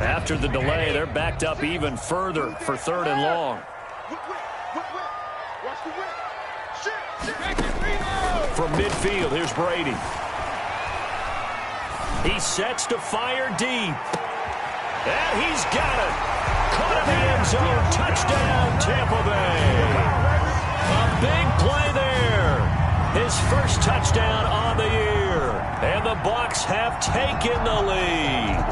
After the delay, they're backed up even further for 3rd and long. From midfield, here's Brady. He sets to fire deep. And he's got it. Caught in the end zone. Touchdown, Tampa Bay. A big play there. His first touchdown on the year. And the Bucs have taken the lead.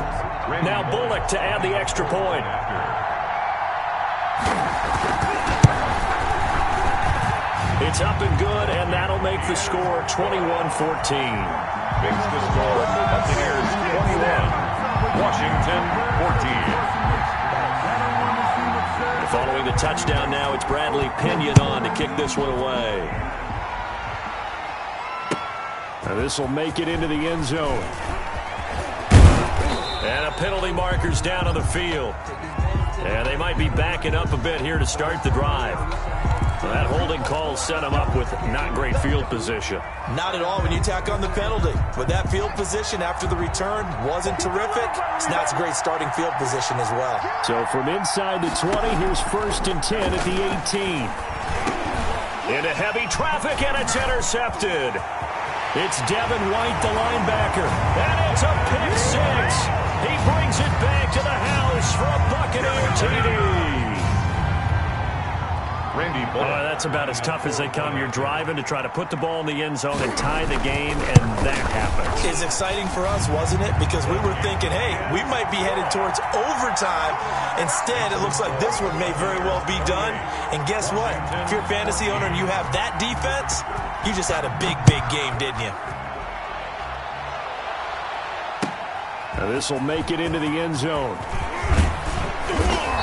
Now Bullock to add the extra point. It's up and good, and that'll make the score 21-14. Makes the score Buccaneers 21. Washington 14. Following the touchdown now, it's Bradley Pinion on to kick this one away. Now this will make it into the end zone. And a penalty marker's down on the field. And they might be backing up a bit here to start the drive. Well, that holding call set him up with not great field position. Not at all when you tack on the penalty. But that field position after the return wasn't terrific. Snap's a great starting field position as well. So from inside the 20, here's 1st and 10 at the 18. Into heavy traffic, and it's intercepted. It's Devin White, the linebacker. And it's a pick six. He brings it back to the house for a Buccaneer TD. That's about as tough as they come. You're driving to try to put the ball in the end zone and tie the game, and that happens. It's exciting for us, wasn't it? Because we were thinking, hey, we might be headed towards overtime. Instead, it looks like this one may very well be done. And guess what? If you're a fantasy owner and you have that defense, you just had a big, big game, didn't you? Now this will make it into the end zone.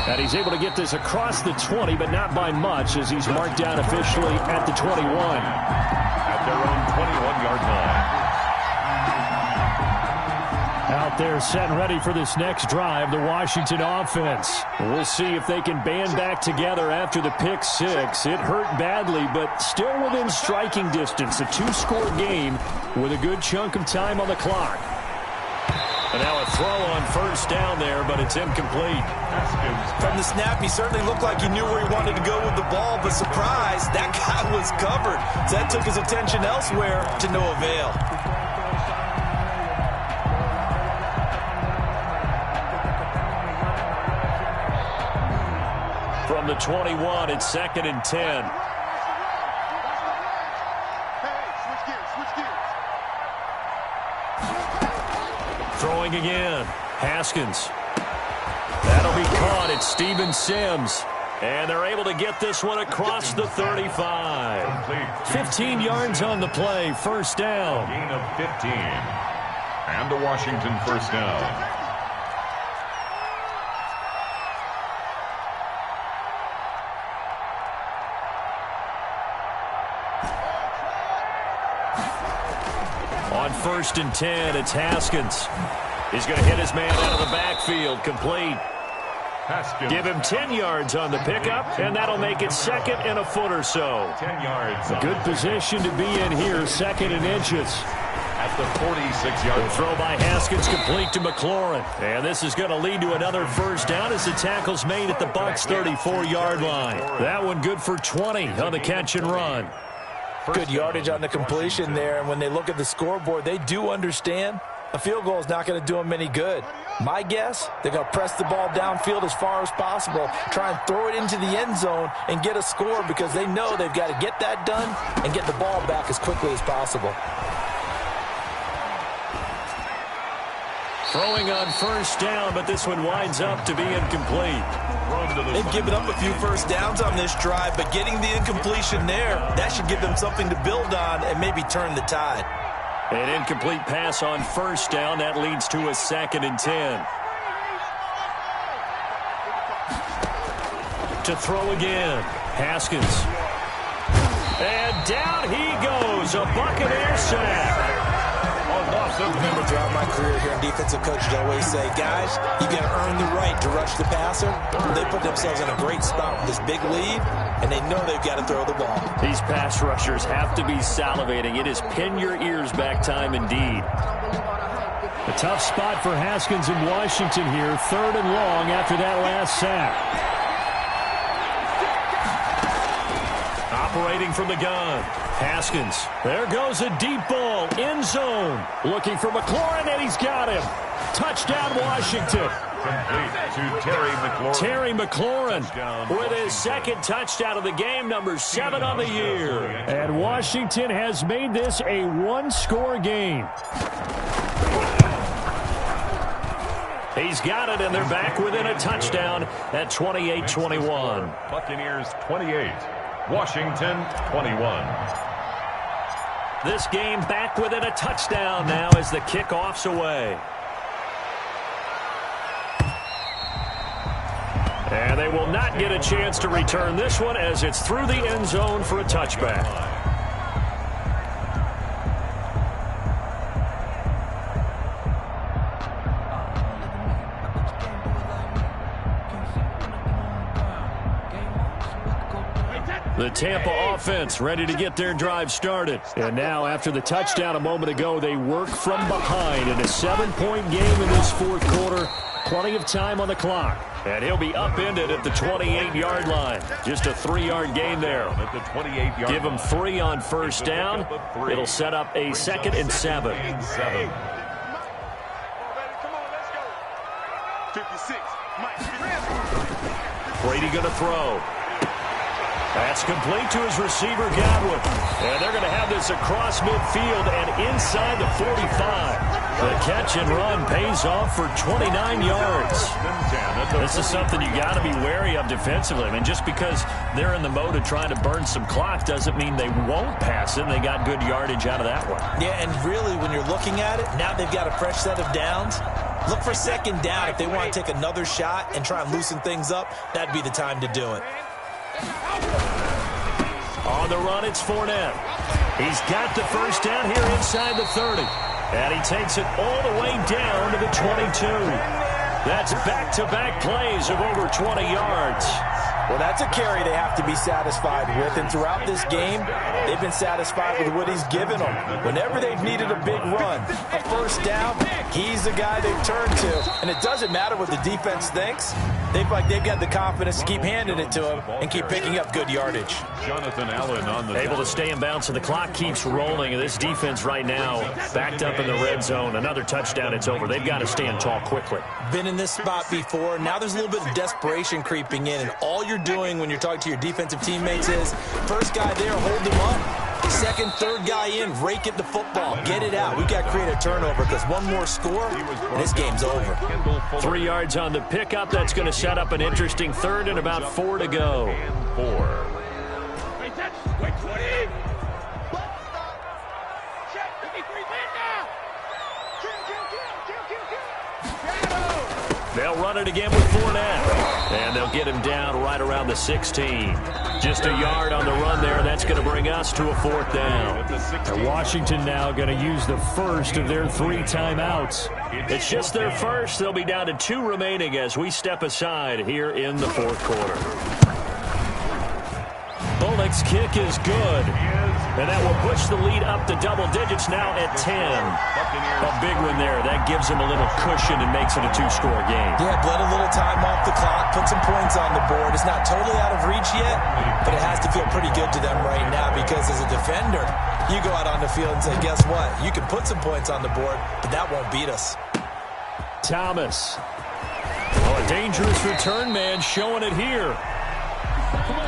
And he's able to get this across the 20, but not by much, as he's marked down officially at the 21. At their own 21-yard line. Out there set and ready for this next drive, the Washington offense. We'll see if they can band back together after the pick six. It hurt badly, but still within striking distance. A 2-score game with a good chunk of time on the clock. And now a throw on 1st down there, but it's incomplete. From the snap, he certainly looked like he knew where he wanted to go with the ball, but surprise, that guy was covered. So that took his attention elsewhere to no avail. From the 21, it's 2nd and 10. Throwing again. Haskins. That'll be caught. It's Steven Sims. And they're able to get this one across the 35. 15 yards on the play. 1st down. Gain of 15. And a Washington 1st down. On 1st and 10, it's Haskins. He's going to hit his man out of the backfield. Complete. Haskins. Give him 10 yards on the pickup, and that'll make it 2nd and a foot or so. 10 yards. A good position to be in here, 2nd and inches. at the 46-yard line. Throw by Haskins complete to McLaurin. And this is going to lead to another first down as the tackle's made at the Bucs' 34-yard line. That one good for 20 on the catch and run. Good yardage on the completion there, and when they look at the scoreboard, they do understand a field goal is not going to do them any good. My guess, they're going to press the ball downfield as far as possible, try and throw it into the end zone and get a score because they know they've got to get that done and get the ball back as quickly as possible. Throwing on first down, but this one winds up to be incomplete. They've given up a few first downs on this drive, but getting the incompletion there, that should give them something to build on and maybe turn the tide. An incomplete pass on first down. That leads to a 2nd and 10. To throw again. Haskins. And down he goes. A Buccaneer sack. Remember, throughout my career here in defensive coaches always say, guys, you got to earn the right to rush the passer. They put themselves in a great spot with this big lead, and they know they've got to throw the ball. These pass rushers have to be salivating. It is pin your ears back time indeed. A tough spot for Haskins in Washington here. 3rd and long after that last sack. Operating from the gun. Haskins. There goes a deep ball. End zone. Looking for McLaurin, and he's got him. Touchdown, Washington. Complete to Terry McLaurin. Terry McLaurin with his 2nd touchdown of the game, number 7 on the year. And Washington has made this a one-score game. He's got it, and they're back within a touchdown at 28-21. Buccaneers 28. Washington 21. This game back within a touchdown now as the kickoff's away. And they will not get a chance to return this one as it's through the end zone for a touchback. The Tampa offense ready to get their drive started. And now after the touchdown a moment ago, they work from behind in a 7-point game in this 4th quarter. Plenty of time on the clock. And he'll be upended at the 28-yard line. Just a 3-yard gain there. At the 28-yard Give him 3 on first down. It'll set up a 2nd and 7. Brady going to throw. That's complete to his receiver, Godwin. And they're going to have this across midfield and inside the 45. The catch and run pays off for 29 yards. This is something you got to be wary of defensively. I mean, just because they're in the mode of trying to burn some clock doesn't mean they won't pass it. And they got good yardage out of that one. Yeah, and really, when you're looking at it, now they've got a fresh set of downs. Look for 2nd down. If they want to take another shot and try and loosen things up, that'd be the time to do it. On the run, it's Fournette. He's got the first down here inside the 30. And he takes it all the way down to the 22. That's back-to-back plays of over 20 yards. Well, that's a carry they have to be satisfied with. And throughout this game, they've been satisfied with what he's given them. Whenever they've needed a big run, a first down, he's the guy they've turned to. And it doesn't matter what the defense thinks. They've got the confidence to keep handing it to him and keep picking up good yardage. Jonathan Allen on the able to stay in bounds, and the clock keeps rolling. And this defense right now backed up in the red zone. Another touchdown, it's over. They've got to stand tall quickly. Been in this spot before. Now there's a little bit of desperation creeping in, and all you're doing when you're talking to your defensive teammates is first guy there, hold him up. 2nd, 3rd guy in, rake at the football. Get it out. We've got to create a turnover because one more score, and this game's over. 3 yards on the pickup. That's going to set up an interesting 3rd and about 4 to go. They'll run it again with Fournette. And they'll get him down right around the 16. Just a yard on the run there. That's going to bring us to a 4th down. And Washington now going to use the first of their 3 timeouts. It's just their first. They'll be down to 2 remaining as we step aside here in the 4th quarter. Alex kick is good. And that will push the lead up to double digits now at 10. A big one there. That gives him a little cushion and makes it a two-score game. Yeah, bled a little time off the clock, put some points on the board. It's not totally out of reach yet, but it has to feel pretty good to them right now because as a defender, you go out on the field and say, guess what? You can put some points on the board, but that won't beat us. Thomas. Oh, a dangerous return man showing it here.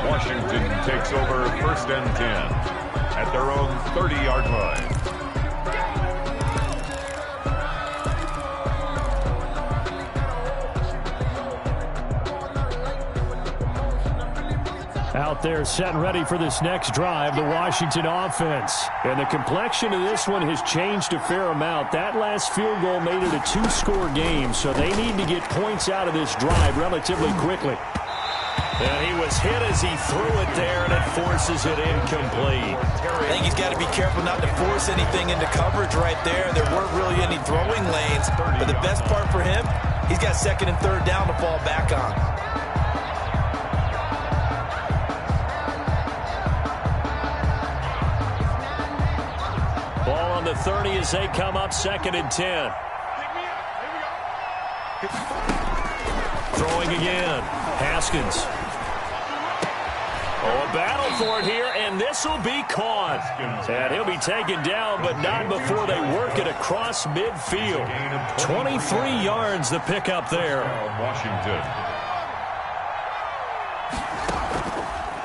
Washington takes over 1st and 10 at their own 30-yard line. Out there set and ready for this next drive, the Washington offense. And the complexion of this one has changed a fair amount. That last field goal made it a two-score game, so they need to get points out of this drive relatively quickly. And he was hit as he threw it there, and it forces it incomplete. I think he's got to be careful not to force anything into coverage right there. There weren't really any throwing lanes, but the best part for him, he's got 2nd and 3rd down to fall back on. Ball on the 30 as they come up 2nd and 10. Throwing again. Haskins. Oh, a battle for it here, and this will be caught. And he'll be taken down, but not before they work it across midfield. 23 yards the pickup there. Washington.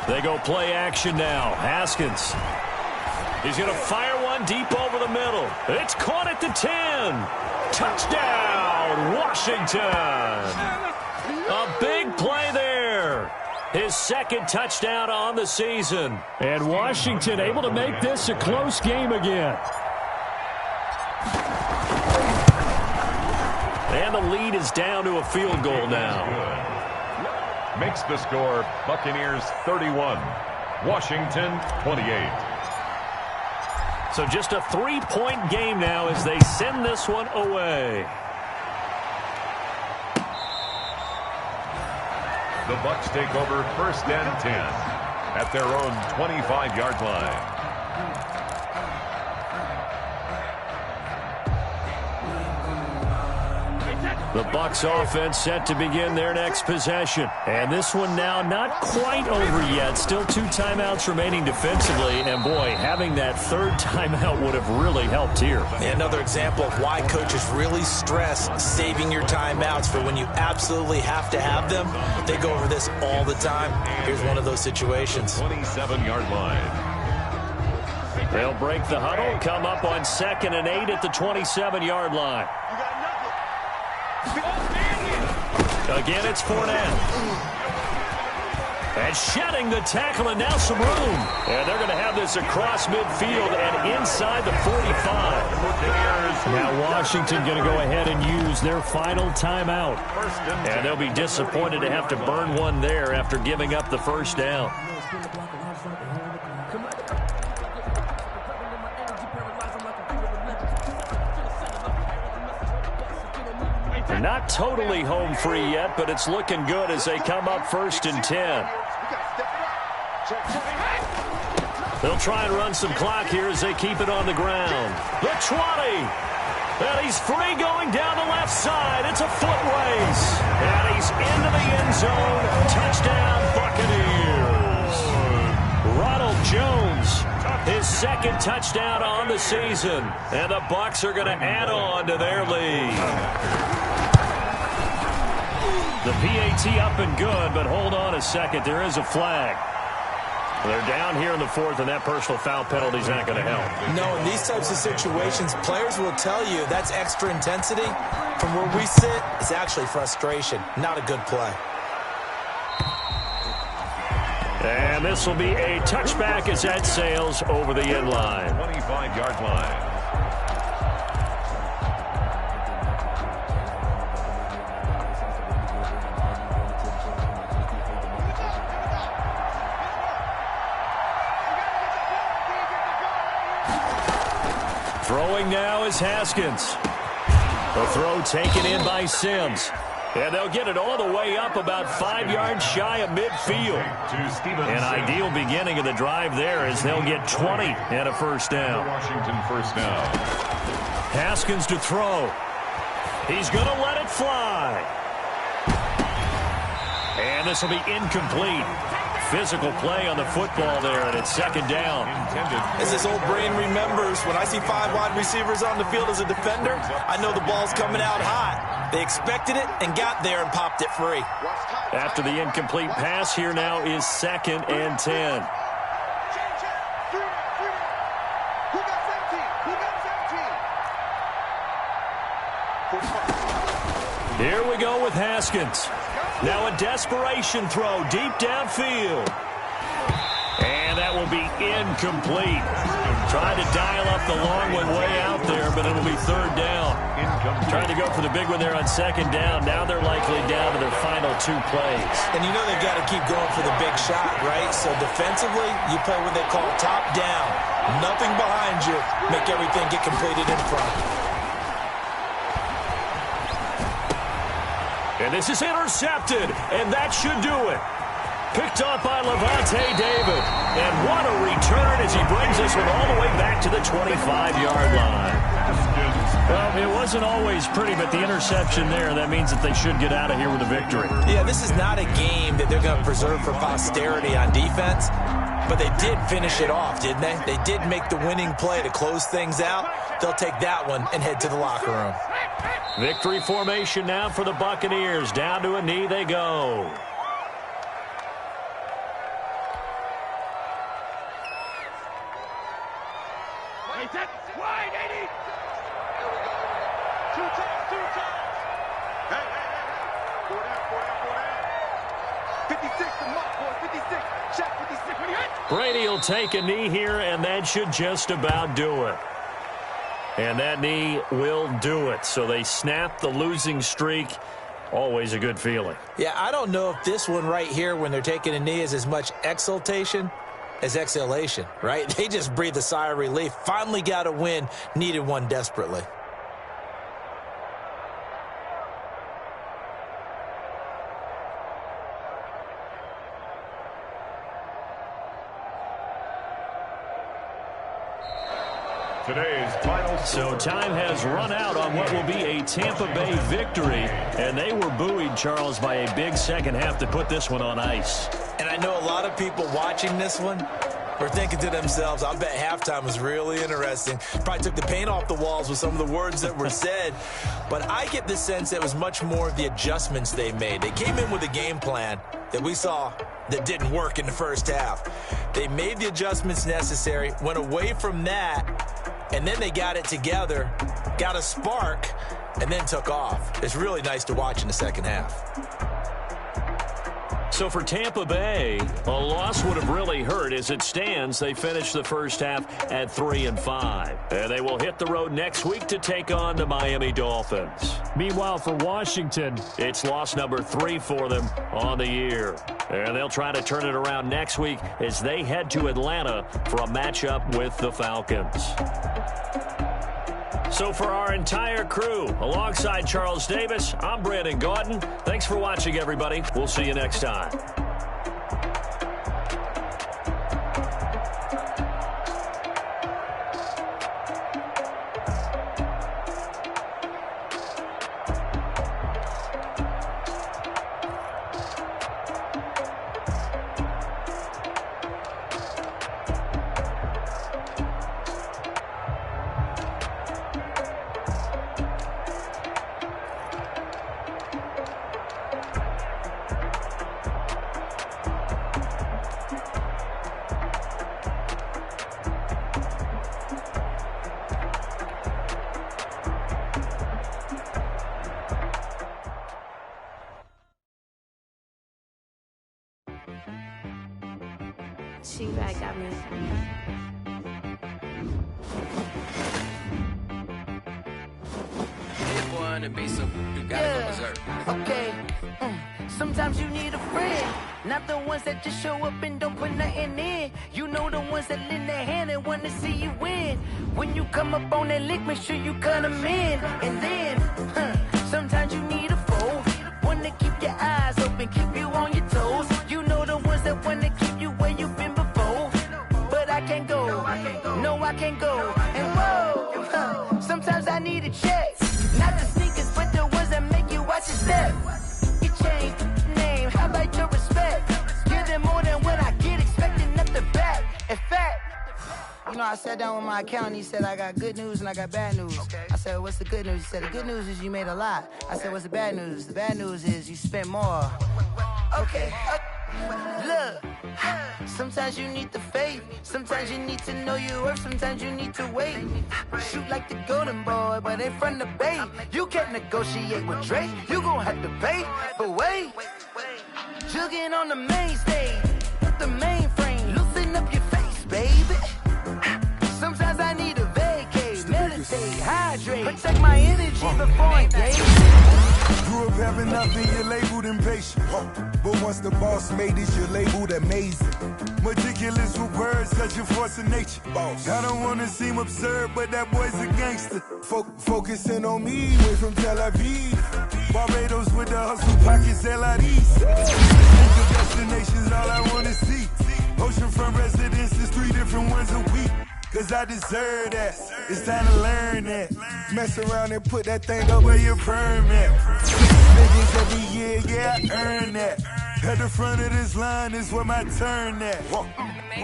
They go play action now. Haskins. He's going to fire one deep over the middle. It's caught at the 10. Touchdown, Washington. A big play there. His 2nd touchdown on the season. And Washington able to make this a close game again. And the lead is down to a field goal now. Makes the score Buccaneers 31, Washington 28. So just a 3-point game now as they send this one away. The Bucs take over 1st and 10 at their own 25-yard line. The Bucs offense set to begin their next possession. And this one now not quite over yet. Still 2 timeouts remaining defensively. And boy, having that 3rd timeout would have really helped here. Another example of why coaches really stress saving your timeouts for when you absolutely have to have them. They go over this all the time. Here's one of those situations. 27-yard line. They'll break the huddle, come up on 2nd and 8 at the 27-yard line. Again, it's Fournette. And shedding the tackle, and now some room. And they're going to have this across midfield and inside the 45. Now Washington going to go ahead and use their final timeout. And they'll be disappointed to have to burn one there after giving up the 1st down. They're not totally home free yet, but it's looking good as they come up 1st and 10. They'll try and run some clock here as they keep it on the ground. The 20. And he's free going down the left side. It's a foot race. And he's into the end zone. Touchdown, Buccaneers. Ronald Jones, his 2nd touchdown on the season. And the Bucs are going to add on to their lead. The PAT up and good, but hold on a second. There is a flag. They're down here in the 4th, and that personal foul penalty is not going to help. No, in these types of situations, players will tell you that's extra intensity. From where we sit, it's actually frustration. Not a good play. And this will be a touchback as that sails over the end line. 25-yard line. Throwing now is Haskins. The throw taken in by Sims. And they'll get it all the way up about 5 yards shy of midfield. An ideal beginning of the drive there as they'll get 20 and a first down. Washington first down. Haskins to throw. He's going to let it fly. And this will be incomplete. Physical play on the football there, and it's second down. As this old brain remembers, when I see 5 wide receivers on the field as a defender, I know the ball's coming out hot. They expected it and got there and popped it free. After the incomplete pass, here now is 2nd and 10. Here we go with Haskins. Now a desperation throw deep downfield. And that will be incomplete. Trying to dial up the long one way out there, but it'll be third down. Trying to go for the big one there on second down. Now they're likely down to their final 2 plays. And you know they've got to keep going for the big shot, right? So defensively, you play what they call top down. Nothing behind you. Make everything get completed in front. And this is intercepted, and that should do it. Picked off by Levante David. And what a return as he brings this one all the way back to the 25-yard line. Well, it wasn't always pretty, but the interception there, that means that they should get out of here with a victory. Yeah, this is not a game that they're going to preserve for posterity on defense, but they did finish it off, didn't they? They did make the winning play to close things out. They'll take that one and head to the locker room. Victory formation now for the Buccaneers. Down to a knee they go. Wide, 80. There we go. 2 times. Hey. 4 down. 56, the mark, boy. 56. Shot 56. When he hit. Brady will take a knee here, and that should just about do it. And that knee will do it. So they snap the losing streak. Always a good feeling. Yeah, I don't know if this one right here, when they're taking a knee, is as much exultation as exhalation, right? They just breathe a sigh of relief. Finally got a win. Needed one desperately. So time has run out on what will be a Tampa Bay victory, and they were buoyed, Charles, by a big second half to put this one on ice. And I know a lot of people watching this one are thinking to themselves, I bet halftime was really interesting. Probably took the paint off the walls with some of the words that were said. But I get the sense that it was much more of the adjustments they made. They came in with a game plan that we saw that didn't work in the first half. They made the adjustments necessary, went away from that, and then they got it together, got a spark, and then took off. It's really nice to watch in the second half. So for Tampa Bay, a loss would have really hurt. As it stands, they finished the first half at 3-5. And they will hit the road next week to take on the Miami Dolphins. Meanwhile, for Washington, it's loss number 3 for them on the year. And they'll try to turn it around next week as they head to Atlanta for a matchup with the Falcons. So for our entire crew, alongside Charles Davis, I'm Brandon Gaudin. Thanks for watching, everybody. We'll see you next time. She right got me. Okay. Sometimes you need a friend, not the ones that just show up and don't put nothing in. You know the ones that lend their hand and want to see you win. When you come up on that lick, make sure you cut them in. And then, sometimes you need a foe. your eyes open, keep you on your toes. You know the ones that wanna keep you where you've been before. But I can't go, no, I can't go. And whoa, sometimes I need a check. Not the sneakers, but the ones that make you watch your step. You changed the name, how about your respect? Give them more than what I get, expecting nothing back. In fact, you know, I sat down with my accountant, he said, I got good news and I got bad news. Okay. I said, what's the good news? He said, the good news is you made a lot. I said, what's the bad news? The bad news is you spent more. Okay. Look, sometimes you need the faith. Sometimes you need to know your worth. Sometimes you need to wait. Shoot like the golden boy, but in front of Bay. You can't negotiate with Drake. You gon' have to pay. But wait, jugging on the main stage with the mainframe. Loosen up your face, baby. Sometimes I need a vacate, meditate, hydrate, protect my energy before I engage. Grew up having nothing, you're labeled impatient. But once the boss made it, you're labeled amazing. Meticulous with words, cause you're force of nature. I don't wanna seem absurd, but that boy's a gangster. Focusing on me, way from Tel Aviv. Barbados with the hustle pockets, LIDs. Think of destinations, all I wanna see. Oceanfront residences, 3 different ones a week. Cause I deserve that, it's time to learn that. Mess around and put that thing up where your permit. Niggas every year, yeah, I earn that. At the front of this line is where my turn at.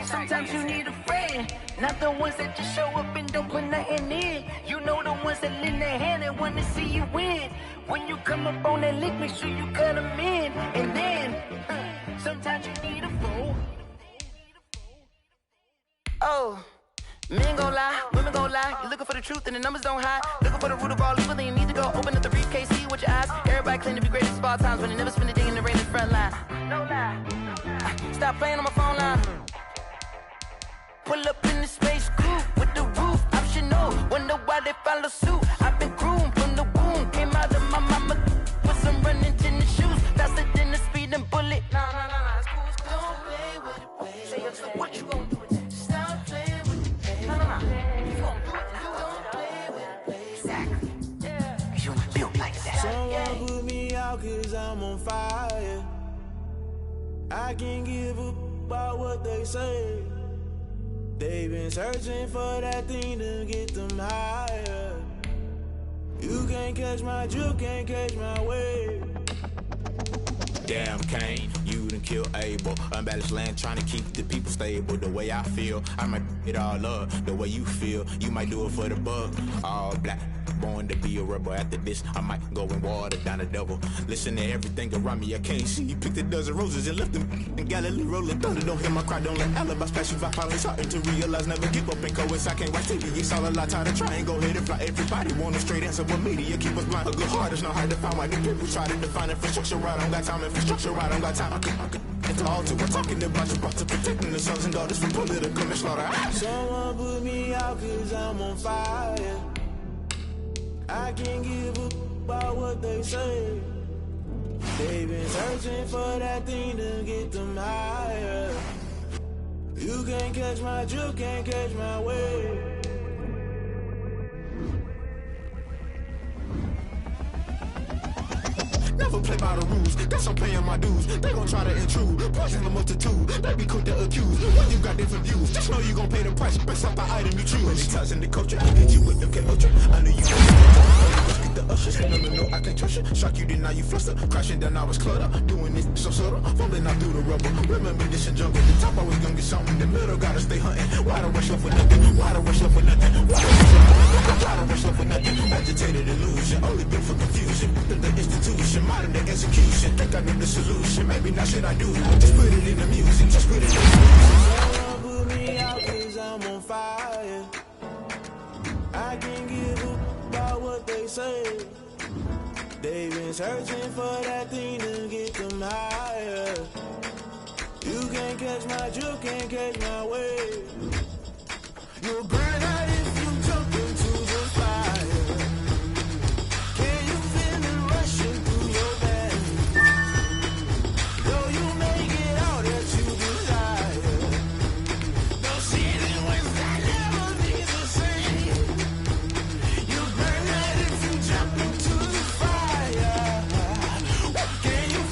Sometimes you need a friend, not the ones that just show up and don't put nothing in. You know the ones that lend their hand and wanna see you win. When you come up on that lick, make sure you cut them in. And then, sometimes you need a fool. Oh. Men gon' lie, women gon' lie. You're looking for the truth and the numbers don't hide. Looking for the root of all evil, then you need to go open up the briefcase, see with your eyes. Everybody claim to be greatest of all times, but they never spend a day in the rain in the front line. No lie. Stop playing on my phone line. Pull up in the space coupe with the roof optional. Wonder why they follow suit. I've been groomed from the womb. Came out of my mama with some running tennis shoes. Faster than the speeding bullet. No, it's cool, it's cool. Don't play with it, baby. Say, what you gon' do? Someone put me out cause I'm on fire. I can't give up about what they say. They've been searching for that thing to get them higher. You can't catch my drift, can't catch my wave. Damn Kane, you done kill Abel. Unbalanced land trying to keep the people stable. The way I feel, I might it all up. The way you feel, you might do it for the bug. All black, born to be a rebel. After this, I might go and water down the devil. Listen to everything around me, I can't see. Picked a dozen roses and left them in Galilee rolling thunder. Don't hear my cry, don't let alibis pass you by. Finally starting to realize, never give up and coast. I can't watch TV, it's all a lot. Time to try and go ahead and fly. Everybody want a straight answer, but media keep us blind. A good heart is not hard to find. Why the people try to define infrastructure right? I don't got time, infrastructure right, I don't got time. I could it's all to we're talking about you, about to protecting the sons and daughters from political and slaughter. Someone put me out cause I'm on fire. I can't give up about what they say. They've been searching for that thing to get them higher. You can't catch my drift, can't catch my wave. Never play by the rules, that's I'm paying my dues. They gon' try to intrude, poison the multitude. They be quick to accuse, when you got different views. Just know you gon' pay the price, based off the item you choose. Many times in the culture, hit you with the culture. I knew you speak the ushers. No, I can't trust you. Shock you, then now you fluster. Crashing down, I was cluttered. Doing this so subtle, falling out through the rubble. Remember this and jump at the top, I was gonna get something. The middle, gotta stay hunting. Why the rush love for nothing? Why the rush love for nothing? Why the rush love for nothing? Agitated illusion, only been for confusion. The institution, modern day execution. Think I know the solution. Maybe not shit I do. Just put it in the music. Just put it in the music. Someone put me out cause I'm on fire. I can't give up about what they say. They've been searching for that thing to get them higher. You can't catch my drift, can't catch my wave. You'll burn out if you jump into the fire. Can you feel it rushing through your veins? Though you may get all that you desire, no city was that never be the same. You burn out if you jump into the fire. Can you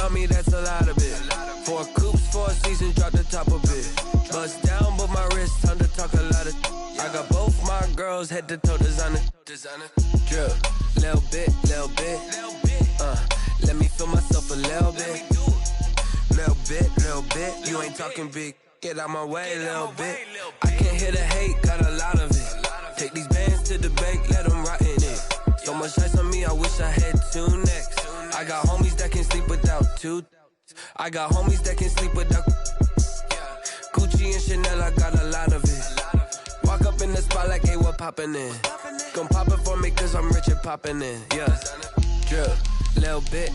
on me, that's a lot of it. 4 coops, 4 seasons, drop the top of it. Bust down, but my wrist, time to talk a lot of. I got both my girls head to toe designer. Drip, little bit. Let me feel myself a little bit. Little bit. You ain't talking big. Get out my way, little bit. I can't hear the hate, got a lot of it. Take these bands to the bank, let them rot in it. So much ice on me, I wish I had 2 necks. I got homies that can sleep without 2. I got homies that can sleep without Gucci and Chanel, I got a lot of it. Walk up in the spot like, hey, what poppin' in? Gon' pop it for me cause I'm rich and poppin' in. Yeah, drip, little bit.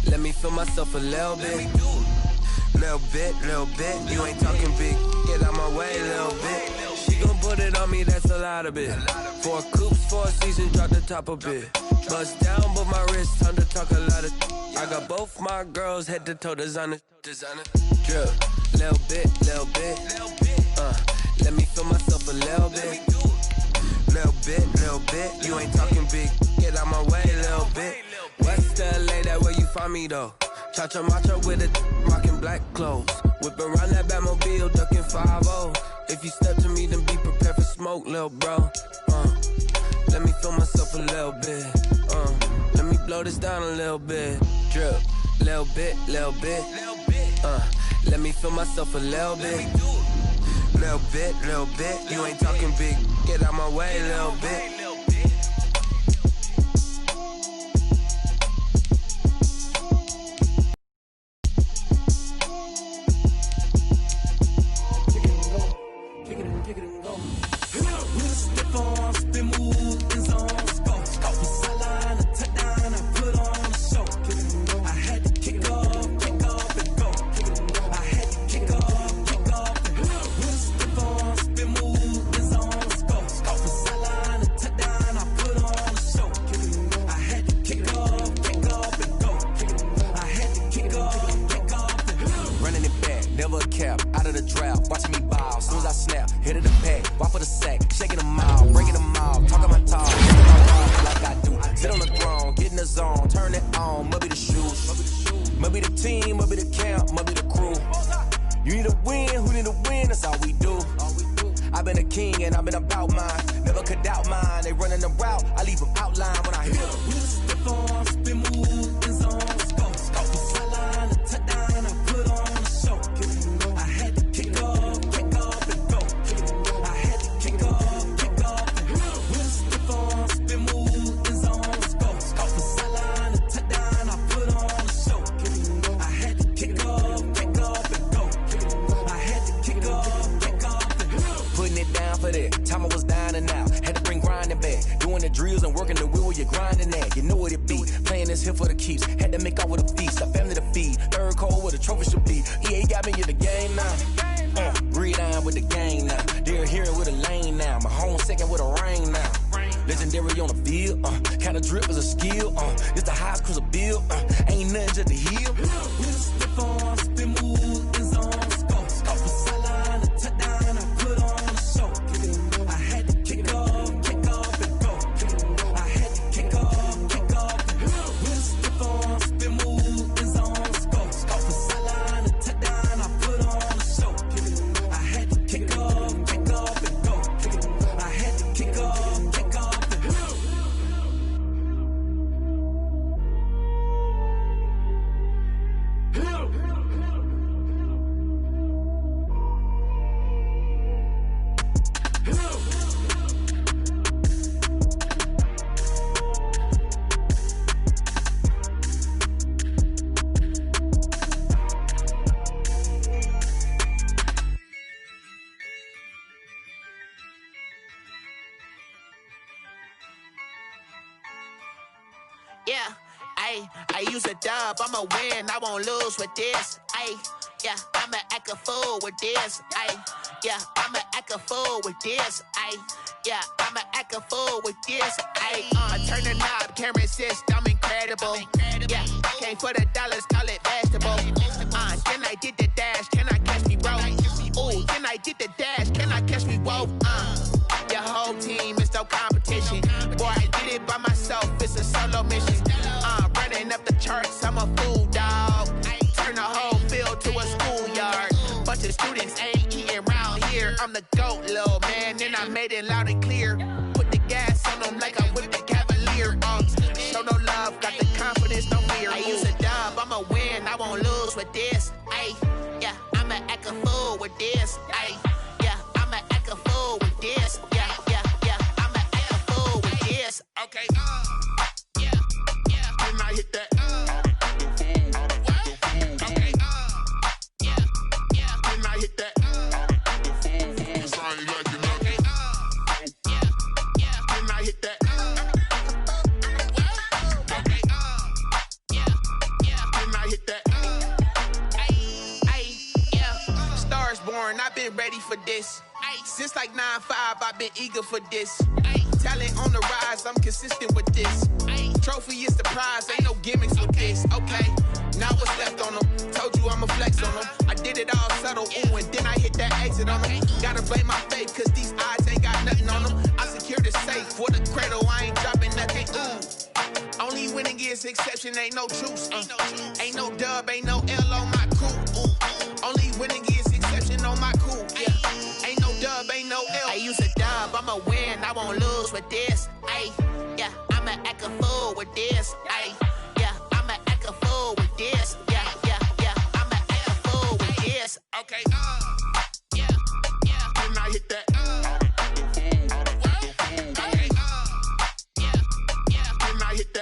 Let me feel myself a little bit. Little bit. You ain't talking big. Get out my way, little bit. She gon' put it on me, that's a lot of it. 4 coops, 4 seasons, drop the top of it. Bust down, but my wrist, time to talk a lot of. I got both my girls head to toe designer. Drip, little bit. Let me feel myself a little bit. Little bit. You ain't talking big. Get out my way, little bit. West LA, that where you find me though. Cha-cha macha with it, rockin' black clothes. Whip around that Batmobile, duckin' 5-0. If you step to me, then be prepared for smoke, lil' bro. Let me feel myself a little bit. Let me blow this down a little bit. Drip, little bit. Let me feel myself a little bit. Little bit. You ain't talking big. Get out my way, little bit. Yeah, I use a dub, I'ma win, I won't lose with this. Yeah, I'ma act a fool with this. Yeah, I'ma act a fool with this. Yeah, I'ma act a fool with this. I turn the knob, can't resist, I'm incredible. Yeah, came for the dollars, call it vegetable. Then I did the dash, can I catch me roll? Ooh, then I did the dash, can I catch me roll? Your whole team is no competition. Boy, I did it by myself, it's a solo mission. Running up the chart. arts, I'm a fool, dog. Turn the whole field to a schoolyard. Bunch of students ain't eating round here. I'm the GOAT, little man, and I made it loud and clear. Put the gas on them like I'm with the Cavalier. Show no love, got the confidence, no fear. I use a dub, I'ma win, I won't lose with this. Ay, yeah, I'ma act a fool with this. Ay, yeah, I'ma act a fool with this. Yeah, yeah, yeah, I'ma act a fool with this. Okay, yeah, yeah, then I hit that. Okay, yeah, yeah, then I hit that. I've been ready for this. Since like 9-5, I've been eager for this. Talent on the rise, I'm consistent with this. Trophy is the prize, ain't no gimmicks with this. Okay, now what's left on them? Told you I'ma flex on them. I did it all subtle, ooh, and then I hit that exit on them. Gotta blame my faith, cause these eyes ain't got nothing on them. I secured the safe for the cradle, I ain't dropping nothing, ooh. Only winning is exception, ain't no truce. Ain't no dub, ain't no L on my crew. Ooh. Only winning is exception on my crew. Yeah. Ain't no dub, ain't no L. I use a dub, I'ma win, I won't lose with this. Ay, yeah, I'ma act a fool with this. Ay, yeah, I'ma act a fool with this. Yeah, yeah, yeah, I'ma act a fool with this. Okay, yeah, yeah, then I hit that. Okay, yeah, yeah, then I hit that.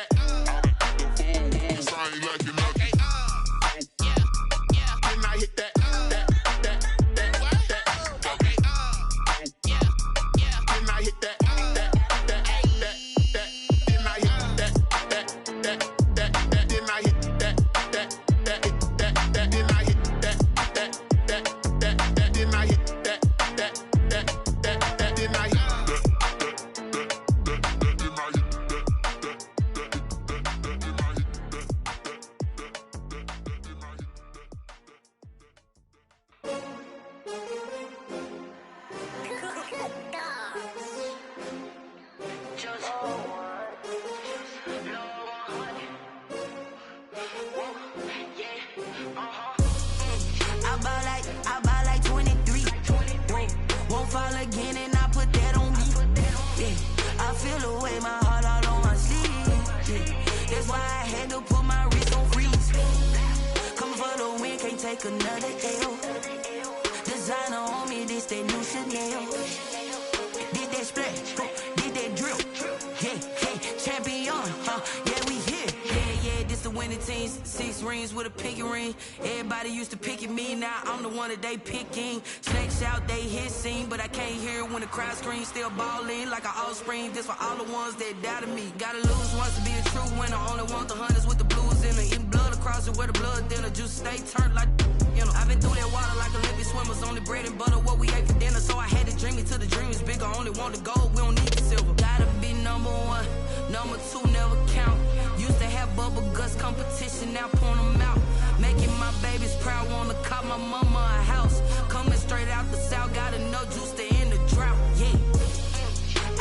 They picking, snakes out, they hit scene, but I can't hear when the crowd screams. Still ballin' like an offspring. This for all the ones that doubted me. Gotta lose once to be a true winner. Only want the hunters with the blues in it. Eating blood across it where the blood dinner. Juice stay turned like, you know. I've been through that water like Olympic swimmers. Only bread and butter what we ate for dinner. So I had to dream it till the dream is bigger. Only want the gold, we don't need the silver. Gotta be number one, number two never count. Used to have bubble guts competition, now point them out. Making my babies proud, wanna cop my mama a house. Coming straight out the south, gotta know juice to end the drought, yeah.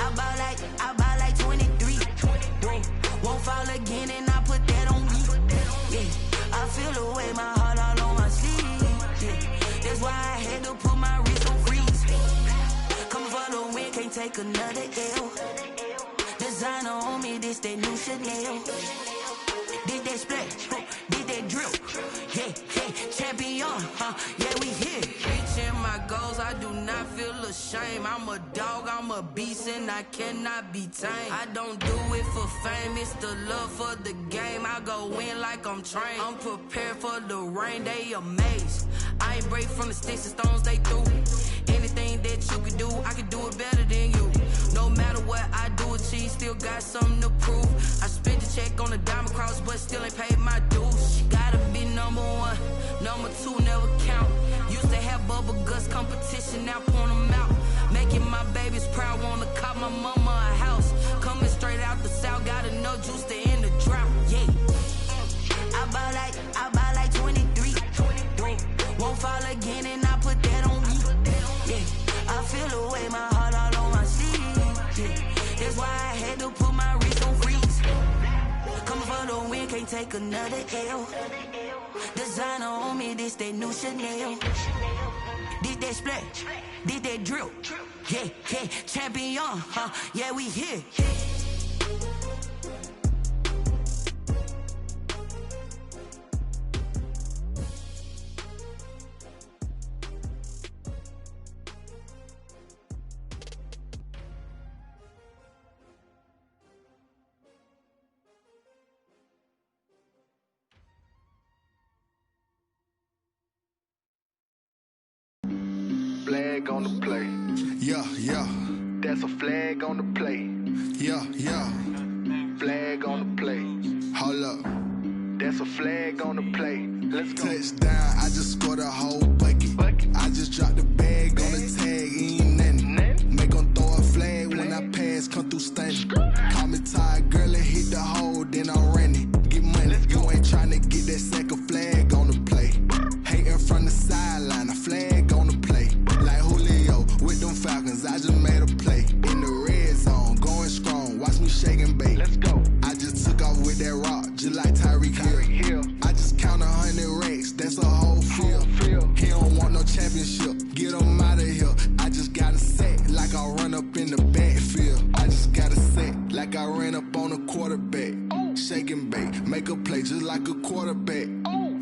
I buy like 23. Won't fall again and I put that on me, yeah. I feel the way, my heart all on my sleeve, yeah. That's why I had to put my wrist on freeze. Coming for the win, can't take another L. Designer on me, this that new Chanel. Did that splash, did that drip, yeah, yeah, champion, yeah, we here. Reaching my goals, I do not feel ashamed. I'm a dog, I'm a beast, and I cannot be tamed. I don't do it for fame, it's the love for the game. I go in like I'm trained. I'm prepared for the rain, they amazed. I ain't break from the sticks and stones they threw. Anything that you can do, I can do it better than you. No matter what I do, achieve, still got something to prove. I spent the check on the diamond cross, but still ain't paid my dues. Gotta be number one, number two never count. Used to have bubble guts competition, now point them out. Making my babies proud, wanna cop my mama a house. Coming straight out the south, gotta know juice to end the drought, yeah. I buy like 23. Won't fall again and I put that on me, yeah. I feel the way, my heart all on my sleeve, yeah. That's why I had to put my wrist on freeze. Coming for the win, can't can't take another L. Designer on me, this that new Chanel. Did that splash, did that drill. Yeah, yeah, champion, huh? Yeah, we here. Flag on the play. Yeah, yeah. That's a flag on the play. Yeah, yeah. Flag on the play. Hold up. That's a flag on the play. Let's go. Touchdown, I just scored a whole bucket. I just dropped the bag on the tag, ain't nothing. Make 'em throw a flag when I pass, come through stunning. Call me tired, girl, and hit the hole, then I'm running. Get money, you ain't tryna get that second flag on the play. Hating from the sideline, a flag on the play. Like Julio with them Falcons, I just made a play. In the red zone, going strong, watch me shake and bake. Let's go. I just took off with that rock, just like Tyreek Hill. I just count 100 racks, that's a whole field. He don't want no championship, get him out of here. I just got a set, like I run up in the backfield. I just got a set, like I ran up on a quarterback. Shake and bake, make a play just like a quarterback.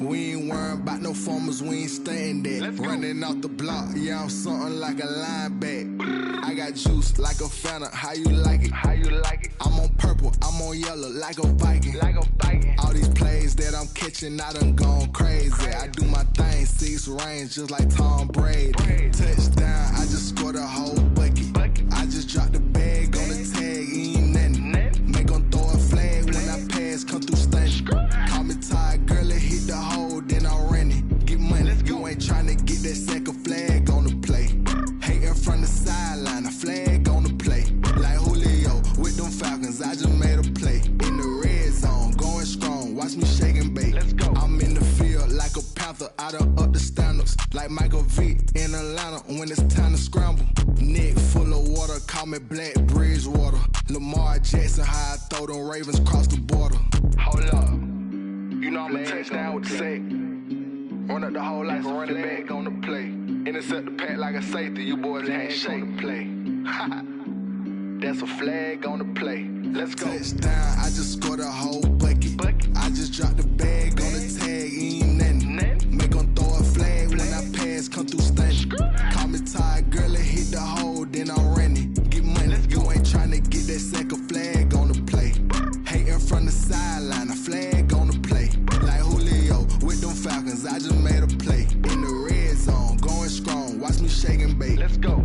We ain't worrying about no formers, we ain't staying there. Running off the block, yeah, I'm something like a linebacker. I got juice like a Fanta, how you like it? How you like it? I'm on purple, I'm on yellow, like a Viking. Like a Viking. All these plays that I'm catching, I done gone crazy. I do my thing, 6 range, just like Tom Brady. Touchdown, I just scored a whole bucket. I just dropped the bag on the tag, ain't nothing. Make 'em throw a flag when I pass, come through stunning. Call me tired, girl, and hit the hole, then I'm running. Get money, you ain't tryna get that second flag on the play. Hating from the sideline, a flag on the play. Like Julio with them Falcons, I just made a play. In the red zone, going strong, watch me shake and bake. Let's go. I'm in the field like a Panther, I done up the standards. Like Michael Vick in Atlanta when it's time to scramble. Neck full of water, call me Black Bridgewater. Lamar Jackson, how I throw them Ravens cross the border. Hold up. You know I'm a touchdown with the sack. Run up the whole like a running back on the play. Intercept the pack like a safety, you boys ain't shake the play. That's a flag on the play. Let's go. Touchdown, I just scored a whole bucket. I just dropped the bag on the tag, ain't nothing. Make 'em throw a flag when I pass, come through stunning. Call me tired, girl, and hit the hole, then I'm running. Get money, you ain't tryna get that second flag on the play. Hating from the sideline, a flag on the play. Like Julio with them Falcons, I just made a play. In the red zone, going strong, watch me shake and bake. Let's go.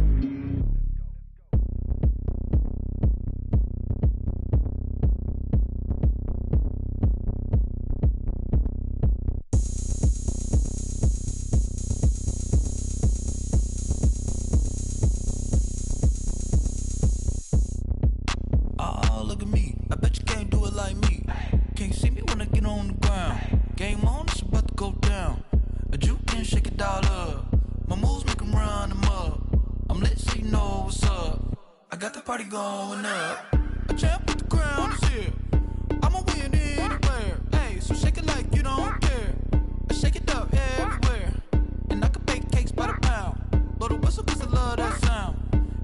Going up, a champ with the crown is here. I'ma win anywhere. Hey, so shake it like you don't care. I shake it up everywhere, and I can bake cakes by the pound. Blow the whistle 'cause I love that sound,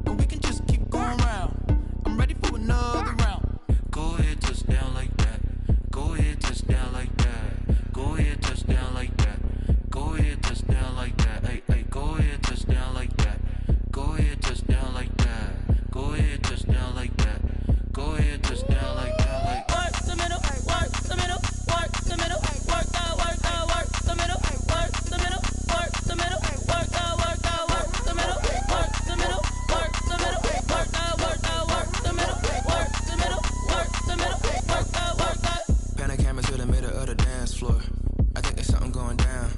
and we can just keep going round. I'm ready for another round. Go ahead, touchdown like that. Go ahead, touchdown like that. Go ahead, touchdown like that. Go ahead, touchdown like that. Hey, hey, go ahead, touchdown like that. Go ahead, touchdown like that. Go ahead, touchdown like that. Go ahead, touchdown like that. Like work the middle, work the middle, work the middle, work that, work the middle, work the middle, work the middle, work that, work the middle, work the middle, work the middle, work that, work the middle, work the middle, work the middle, work that. Pan the camera to the middle of the dance floor. I think there's something going down.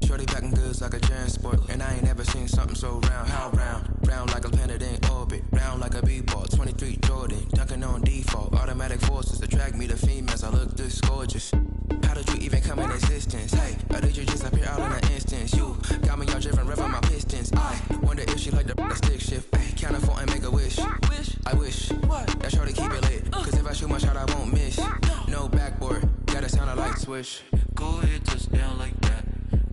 Shorty backing goods like a transport, and I ain't never seen something so round. How round? Round like a planet in orbit, round like a b-ball. 23 Jordan, dunking on default. Automatic forces attract me to females. I look this gorgeous. How did you even come in existence? Hey, or did you just appear out in an instance? You got me all driven, revving my pistons. I wonder if she like the stick shift. Ay, count a 4 and make a wish. I wish that shorty keep it lit, 'cause if I shoot my shot, I won't miss. No backboard. Yeah, that sounded like Swish. Go ahead, touchdown like that.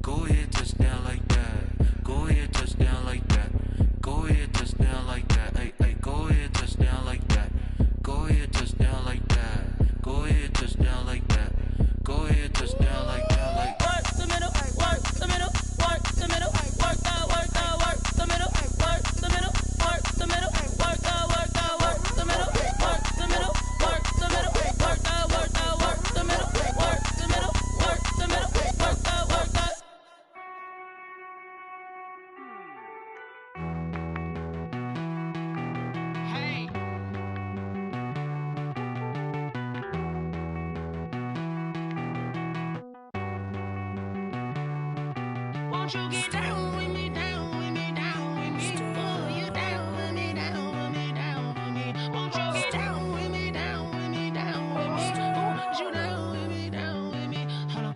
Go ahead, touchdown like that. Go ahead, touchdown like that. Go ahead, touchdown like that. Hey, hey, go ahead, touchdown like that. Go ahead, touchdown like that. Go ahead, touchdown like that. Go ahead, touchdown like that. Like work the middle, work the middle, work the middle, work out, work out, work the middle, work the middle, work the middle, work out, work out, work the middle, work the middle, work the middle, work out, work out, work the middle, work the middle, work the middle, work out, work out. Won't you get down with me, down with me, down with me? Oh, you down with me, down with me, down with me. Won't you get down with me, down with me, down with me? Oh, you down with me, down with me? Hold on.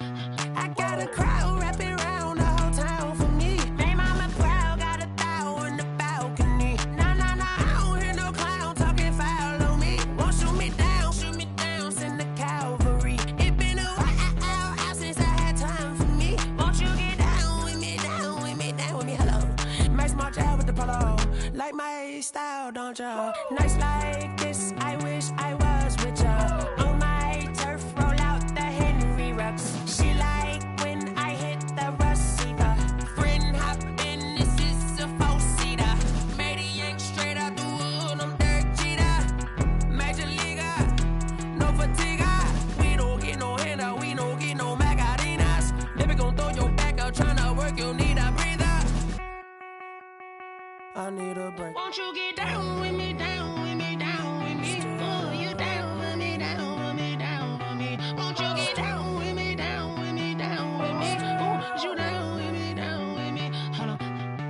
I got a crowd wrapping around the whole town for me. They mama proud, got 1,000 in the balcony. Nah, nah, nah, I don't hear no clown talking foul on me. Won't shoot me down, send the cavalry. It been a while since I had time for me. Won't you get down with me, down with me, down with me? Hello. Max March out with the polo. Like my style, don't ya? Nights like this, I wish I was with ya. On my turf, roll out the Henry Rux. She like when I hit the receiver. Friend hop in, this is a 4-seater. Made a yank straight out the wood, I'm Derek Jeter. Major leaguer, no fatigue. We don't get no handout, we don't get no Macarinas. Baby gon' throw your back out, tryna work, you need a breather. I need a break. Won't you get down with me, down with me, down with me? Oh, you down with me, down with me, down with me? Won't you get down with me, down with me, down with me? Oh, you down with me, down with me? Hold on.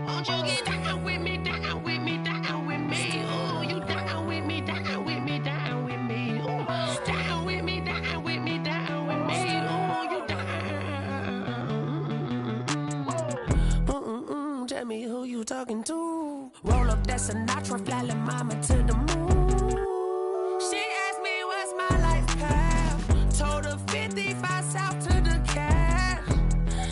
Won't you get down with me, down with me, down with me? Oh, you down with me, down with me, down with me? Oh, down with me, down with me, down with me? Oh, you down. Tell me who you talking to. Roll up that Sinatra, fly la mama to the moon. She asked me what's my life path. Told her 55 south to the cash.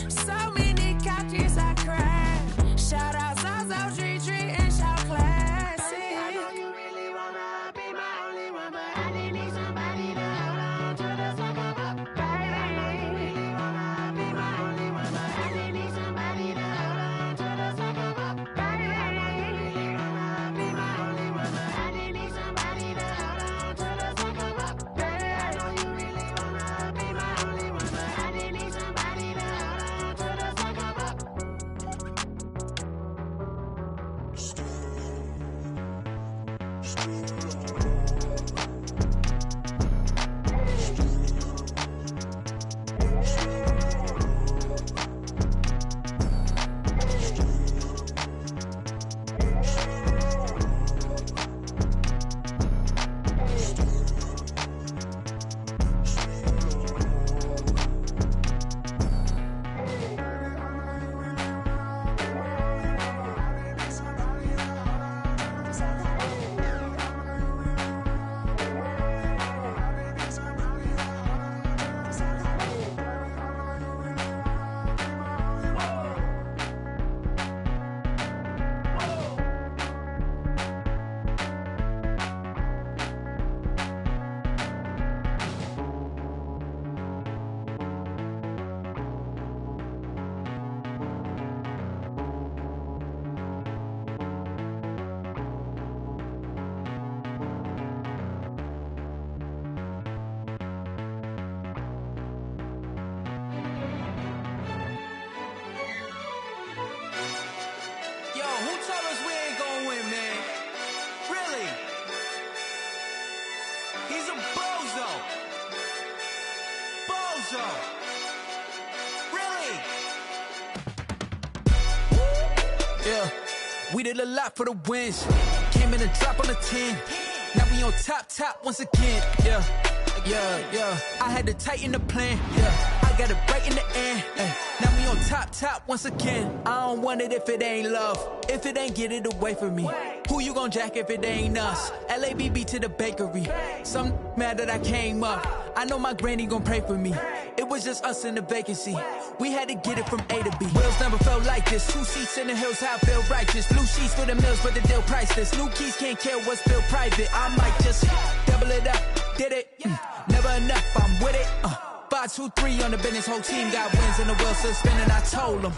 So many couches I crashed. Shout out Zazo, Tree, and shout classic. I know you really wanna be my only one, but I didn't need somebody to hold on to the sucker up. Baby, I know you really wanna be my only one, but I didn't need somebody to hold on to the sucker up. Baby, I know you really wanna be my only one, but I didn't need somebody to hold on to the sucker up. Baby, I know you really wanna be my only one, but I didn't need somebody to hold on to the sucker up. Bozo. Really? Yeah, we did a lot for the wins. Came in and drop on the 10. Now we on top once again. Yeah. I had to tighten the plan. Yeah, I got it right in the end. Now we on top once again. I don't want it if it ain't love. If it ain't, get it away from me. Who you gon' jack if it ain't us? LABB to the bakery. Some mad that I came up. I know my granny gon' pray for me. It was just us in the vacancy. We had to get it from A to B. Wheels never felt like this. 2 seats in the hills, how I feel righteous. Blue sheets for the mills, but the deal priceless. New keys can't kill what's still private. I might just double it up. Did it? Never enough, I'm with it. 5, 2, 3 on the business. Whole team got wins and the wheels still spinning. I told them.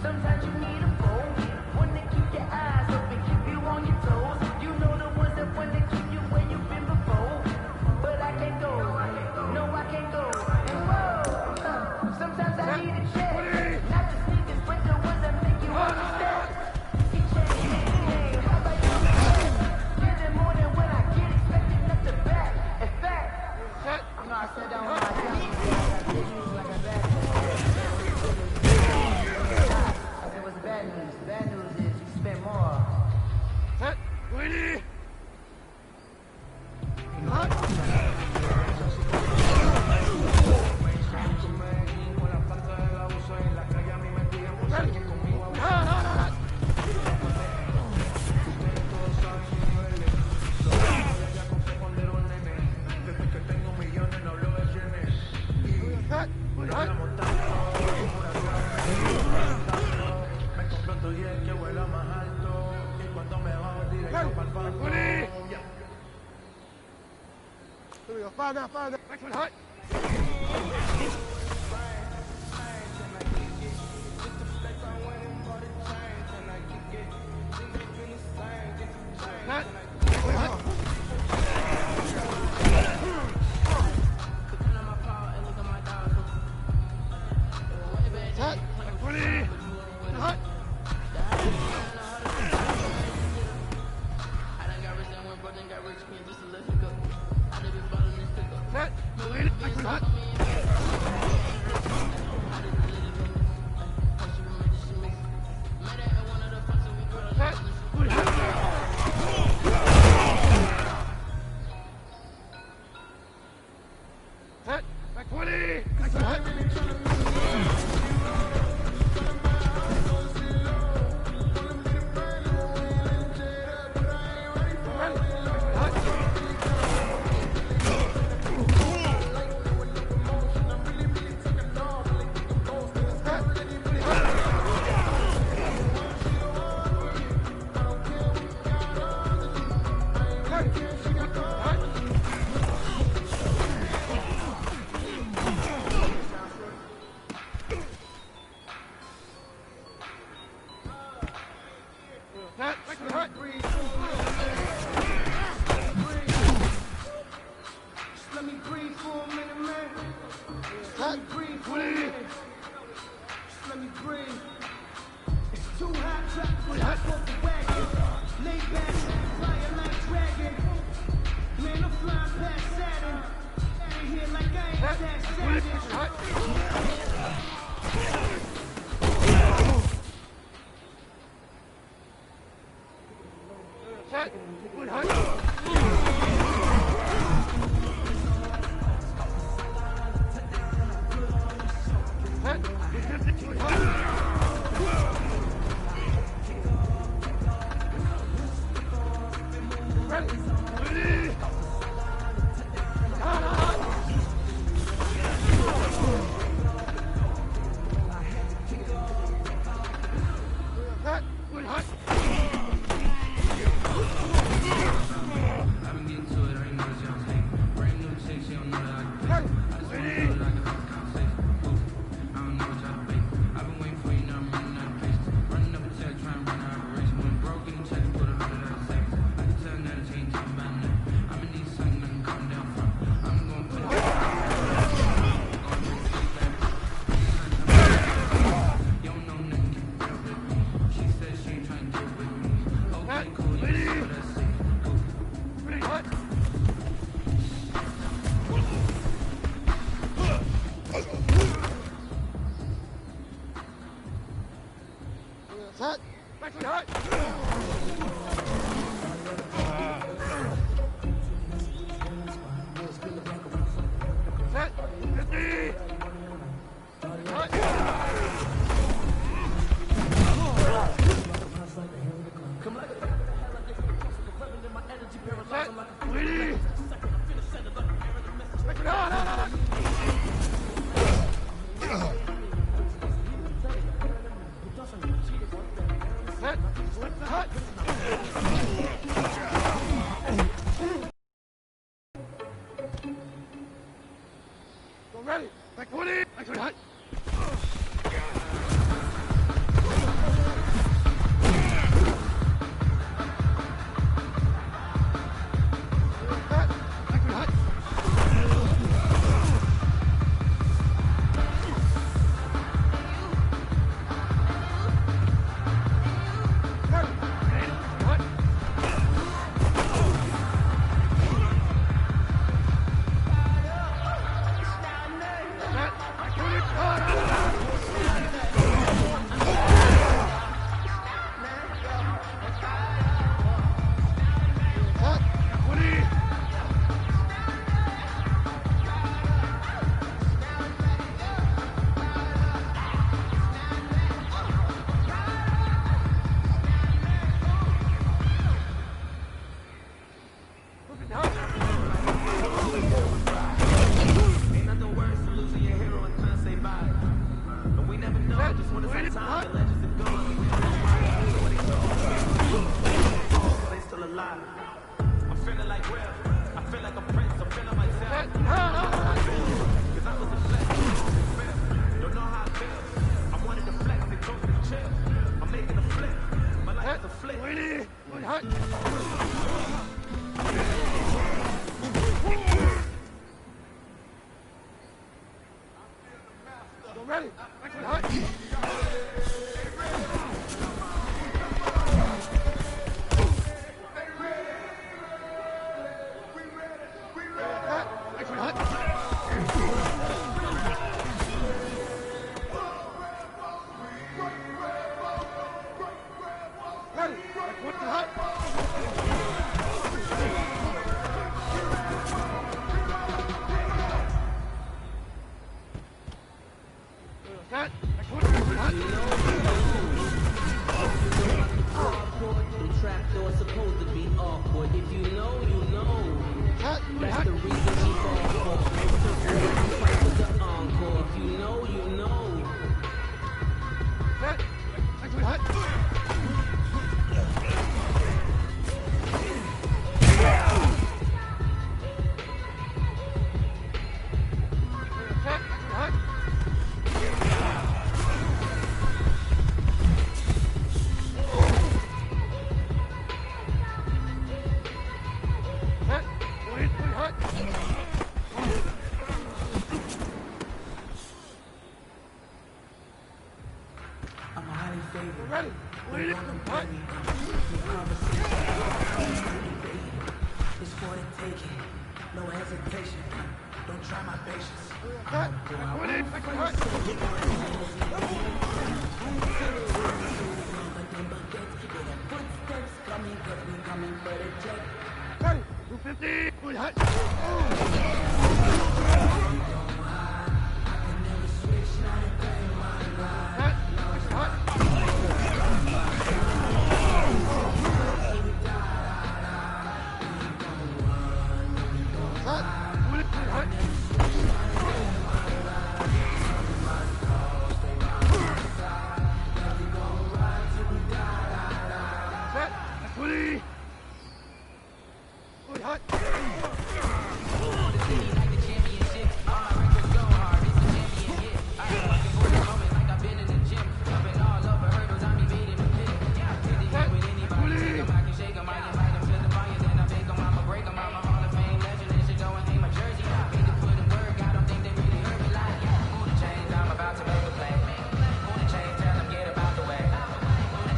Sometimes you need a phone, one to keep your eyes open, keep you on your toes. You know the ones that want to keep you where you've been before. But I can't go, no I can't go. And whoa, sometimes I need a check. Not the sneakers, but the ones that make you understand. Each and how about you? Get it more than what I get, expecting nothing back. In fact, you know I said that on my account. Bad news is you spend more. Winnie! Father, next one, hut.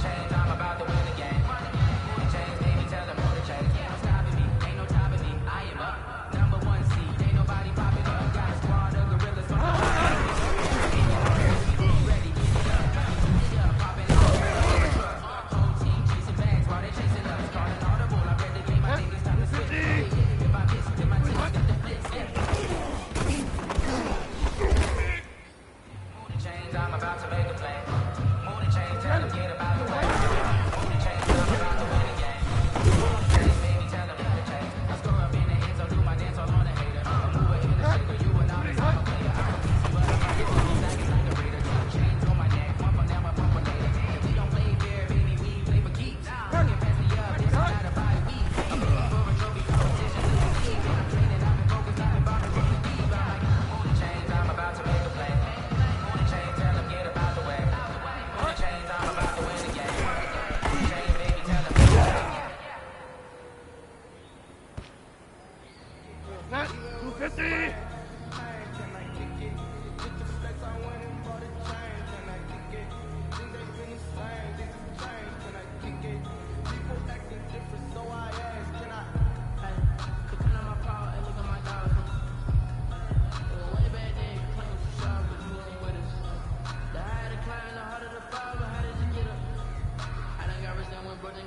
Change, I'm about to win the game.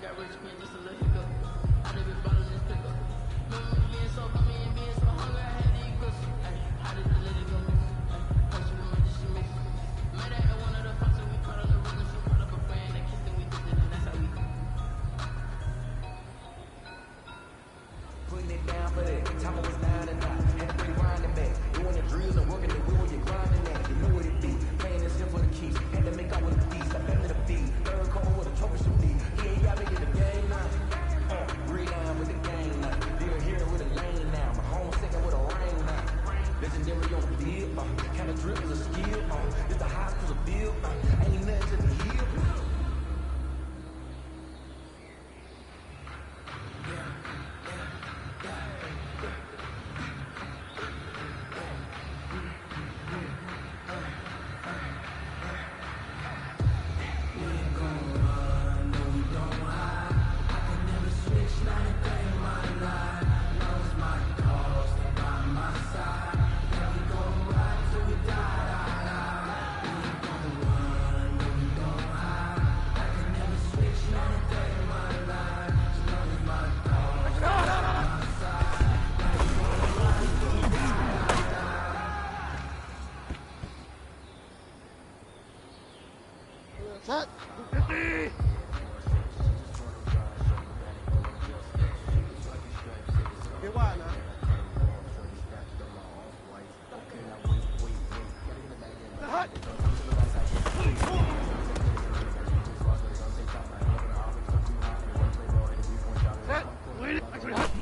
got rich man just to let it go. I did be bottles just pick up. Remember me being so bummy and being so hungry, I had to eat groceries. I did to let it go. First you remember she mixed it. Met her at one of the functions, we caught on the rhythm. She caught up a friend, they kissed and we did it, and that's how we do. Putting it down for that. Time I was down and out. Had to bring grinding back. Doing the drills and working the wheel, you're grinding that. You know what it be. Playing this shit for the keys. Had to make out with the feast. I been to the feed. Third quarter with a trophy should be. Yeah, you got me in the game now. Reline with the game now. Deal here with a lane now. My home second with a rain now. Legendary on the field. Kind of drip is a skill. It's the high cause a field. Ain't nothing to the hill. Set. 50. Get wide now. Hot. Set. Wait. Actually hot.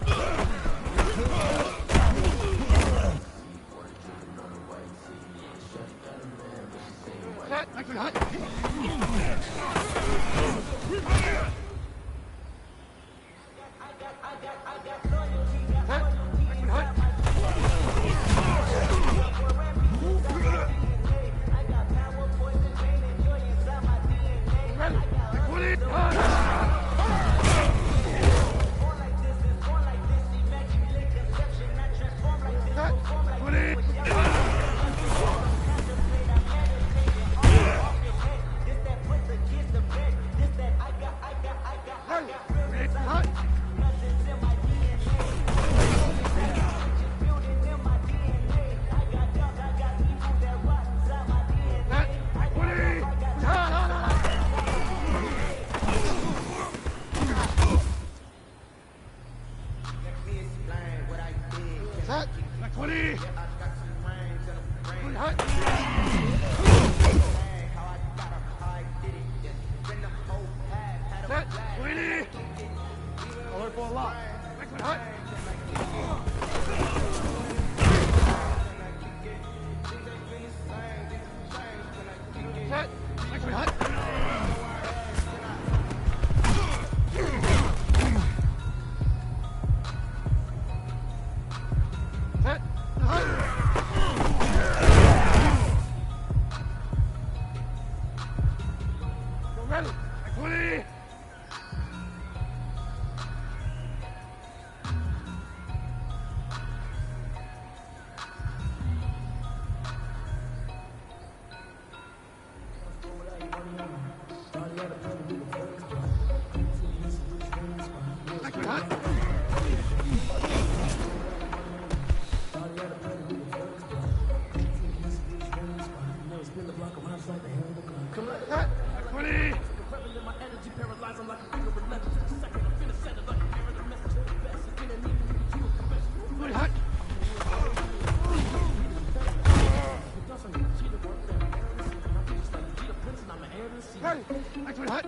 Set. Actually hot.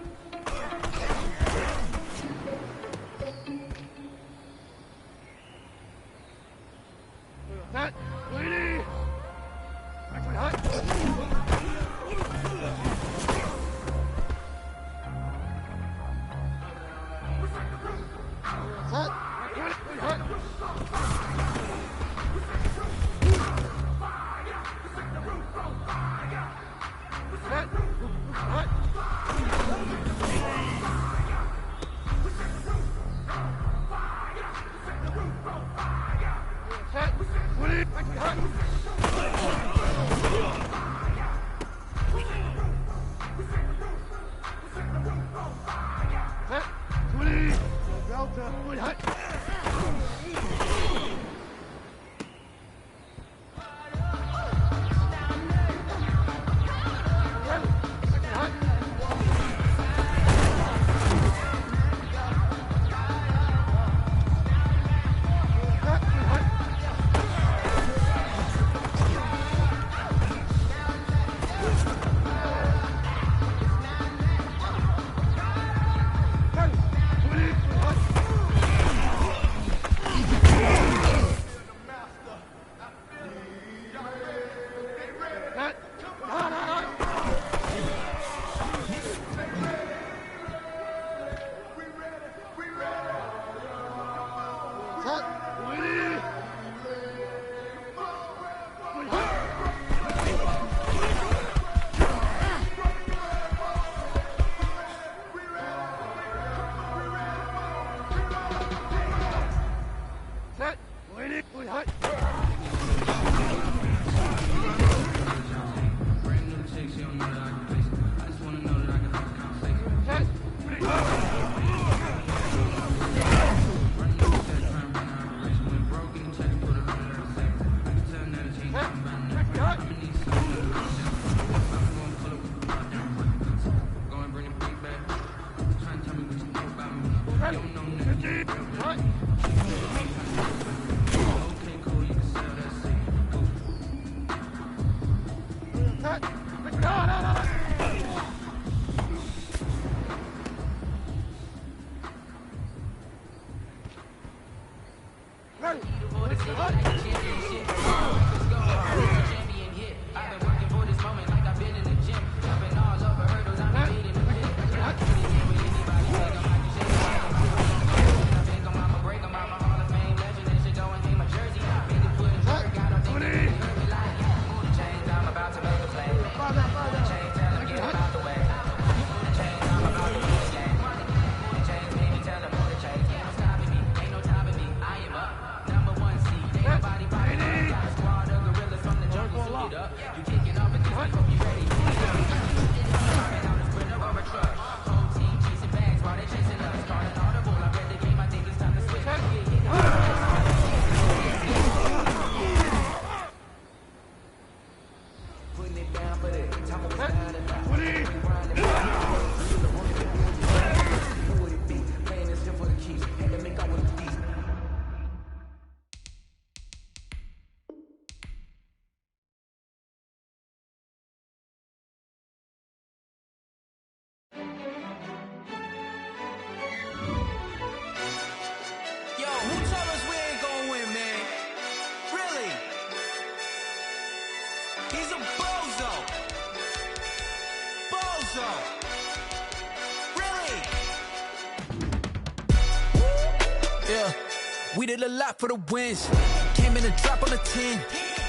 We did a lot for the wins. Came in a drop on a 10.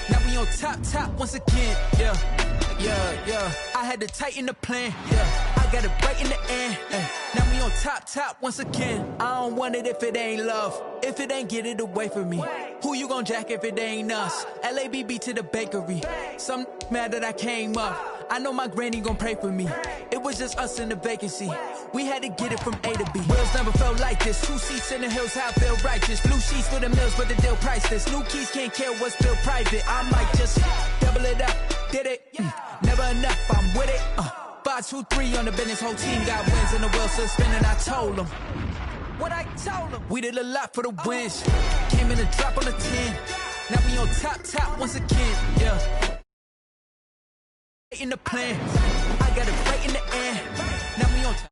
Now we on top once again. Yeah. I had to tighten the plan. Yeah. I got it right in the end. Now we on top once again. I don't want it if it ain't love. If it ain't, get it away from me. Who you gon' jack if it ain't us? LABB to the bakery. Some mad that I came up. I know my granny gon' pray for me. It was just us in the vacancy. We had to get it from A to B. Wheels never felt like this. 2 seats in the hills, how I feel righteous. Blue sheets for the mills, but the deal priceless. New keys can't care what's built private. I might just double it up. Did it? Never enough, I'm with it. 5, 2, 3 on the business. Whole team got wins and the wheels still spinning. I told them what I told them. We did a lot for the wins. Came in a drop on a 10. Now we on top once again. Yeah. In the plan, I got it right in the end. Now we on top.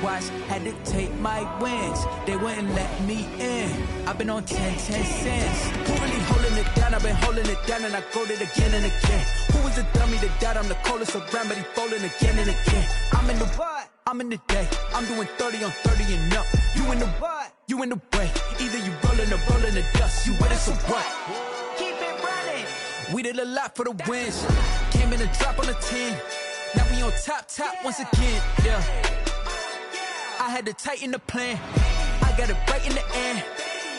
Watch, had to take my wins. They wouldn't let me in. I've been on 10 cents. Who really holding it down? I've been holding it down and I go it again and again. Who was the dummy that died? I'm the coldest around, but he folding again and again. I'm in the what? I'm in the day. I'm doing 30 on 30 and up. You in the what? You in the way. Either you rolling or rolling the dust. You with us or what? Keep it running. We did a lot for the wins. Came in a drop on a 10. Now we on top once again. Yeah. I had to tighten the plan. I got it right in the end.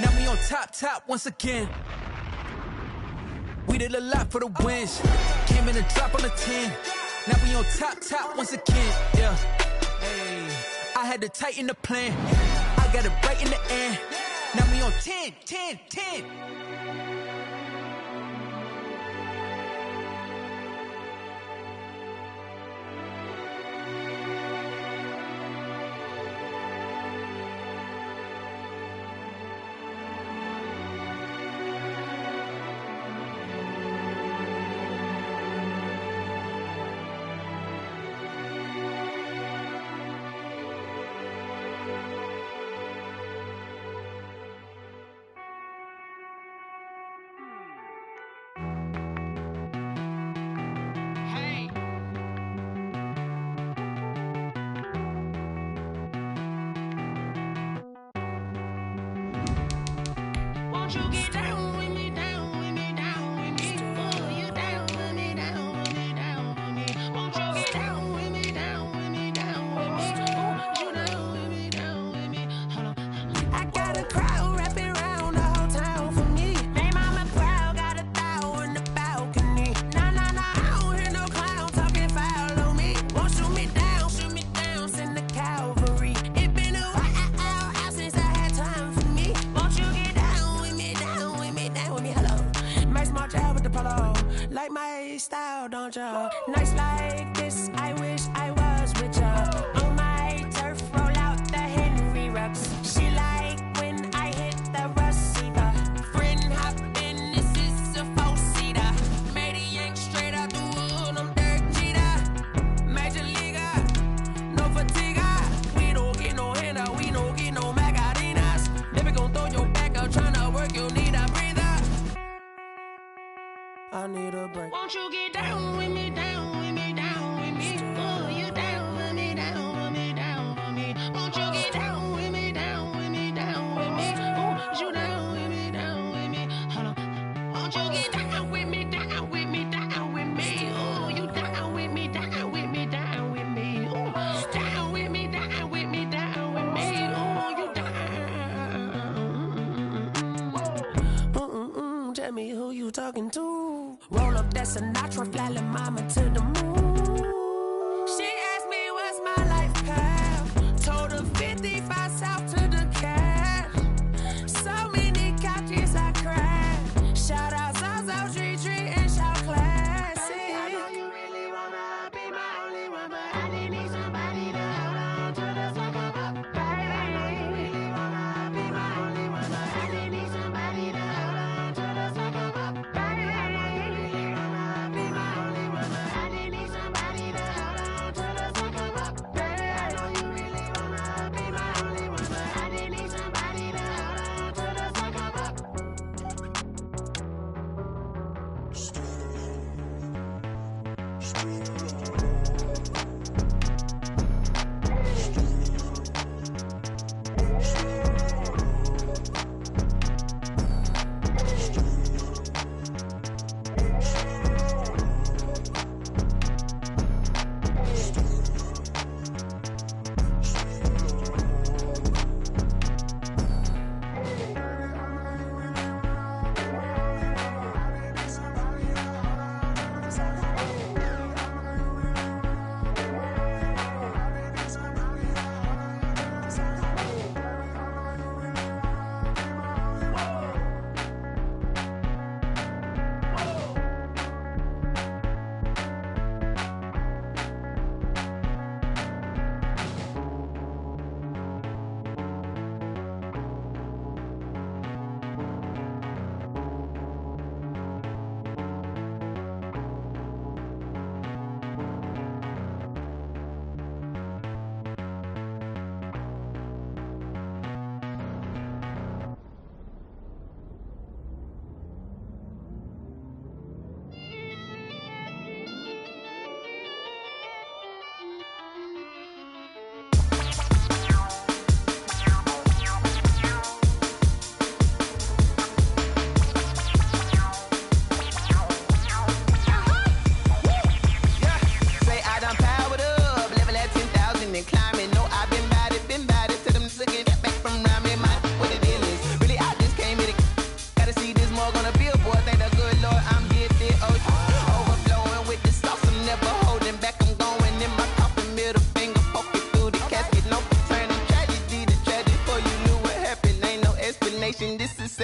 Now we on top once again. We did a lot for the wins. Came in a drop on a 10. Now we on top once again. Yeah. Hey, I had to tighten the plan. I got it right in the end. Now we on 10. Won't you get down with me, down with me, down with me? Oh, you down with me, down with me, down with me. Won't you get down with me, down with me, down with me? Oh, you down with me, down with me? Hold on. I got a crowd wrapping around the whole town for me. They mama crowd got a thou in the balcony. Nah, I don't hear no clown talking foul on me. Won't shoot me down, send the cavalry. It been a while since I had time for me. Won't you get down with me, down with me, down with me? Hello. Nice march out with the polo. Like my style, don't ya? Nice like this, I wish I was with ya. On my turf, roll out the Henry Rux. She like when I hit the receiver. Friend hop in, this is a four-seater. Made a yank straight out the wood, I'm Dirk Jeter. Major leaguer, no fatigue. We don't get no handout, we don't get no Macadinas. Never gon' throw your back out, tryna work, you need a breather. I need a break. Won't you get down with me, down with me, down with me? Oh, you down with me, down with me, down with me. Won't you get down with me, down with me, down with me? Oh, you down with me, down with me? Hold on. Won't you get down with me, down with me, down with me? Oh, you down with me, down with me, down with me? Oh, down with me, down with me, down with me? Oh, you down. Tell me who you talking to. Roll up that Sinatra, fly la mama to the moon. She asked me what's my life path. Told her 55 south to the cash. So many couches I crashed. Shout out Zazo, Tree, and shout classy. I know you really wanna be my only one, but I didn't need somebody to hold on to the sucker up. Baby, I know you really wanna be my only one, but I didn't need somebody to hold on to the sucker up. Baby, I know you really wanna be my only one, but I didn't need somebody to hold on to the sucker up. Baby, I know you really wanna be my only one, but I didn't need somebody to hold on to the sucker up.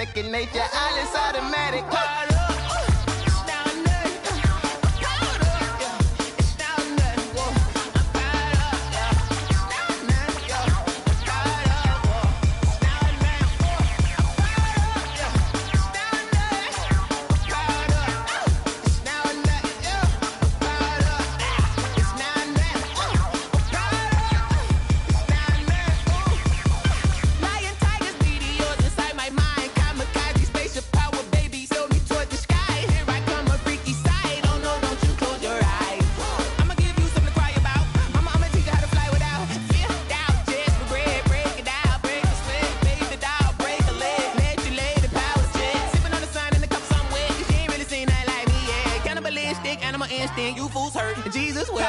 second nature. All is automatic. Caught up. You fools hurt. Jesus will.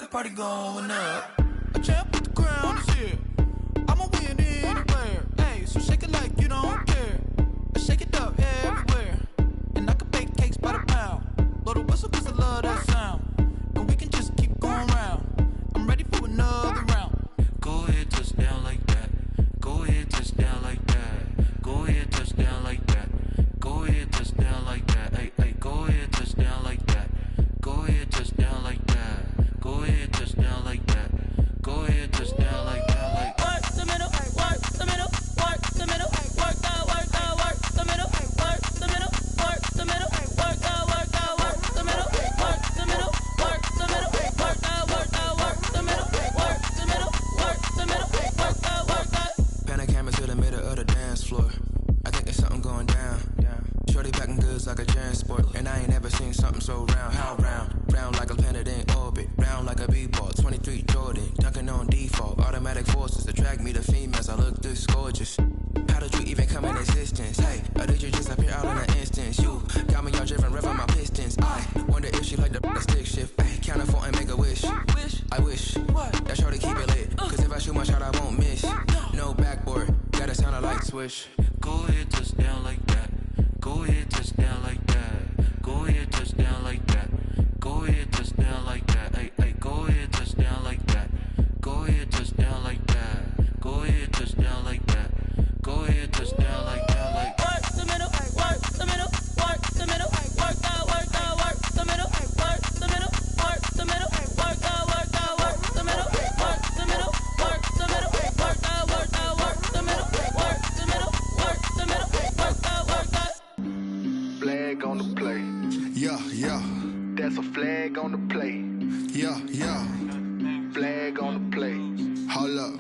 Party going up. A champ with the crown is here. I'ma win anywhere. Hey, so shake it like you don't care. I shake it up everywhere. And I can bake cakes by the pound. Blow the whistle cause I love that sound. And we can just keep going round. I'm ready for another round. Go ahead, touch down like that. Go ahead, touch down like that. Go ahead, touch down like that. Go ahead, touch down like that. Hey, hey, go ahead, touch down like that. Go ahead, touch down like that. Go ahead, touch down like that. Go ahead, touch down like that. Like work the middle, work the middle, work the middle, work the middle, work the middle, work the middle, work the middle, work the middle, work the middle, work the middle, work the middle, work the middle, work the middle, work the. Pan a camera to the middle of the dance floor. I think there's something going down. Shorty packing goods like a transport, and I ain't never seen something so round. How round? Round like a planet in orbit, round like a b-ball. 23 Jordan, dunking on default. Automatic forces attract me to females. I look this gorgeous. How did you even come in existence? Hey, or did you just appear out in an instance? You got me all driven, revving my pistons. I wonder if she like the stick shift. Hey, count it 4 and make a wish. I wish that shorty keep it lit. Cause if I shoot my shot, I won't miss. No backboard, gotta sound a light switch. go ahead, touch down like that. Go ahead, touch down like that. Go ahead, touch down like that. Go ahead, touch down like that. Hey, hey, go ahead, touch down like that. Go ahead, touch down like that. Go ahead, touch down like that. Go ahead, touch down like that. Like work the middle, work the middle, work the middle, work the middle, work the middle, work the middle, work the middle, work the middle, work the middle, work the middle, work the middle, work the middle, work the middle, work the. Flag on the play. Yeah, yeah. That's a flag on the play. Yeah, yeah. Flag on the play. Hold up.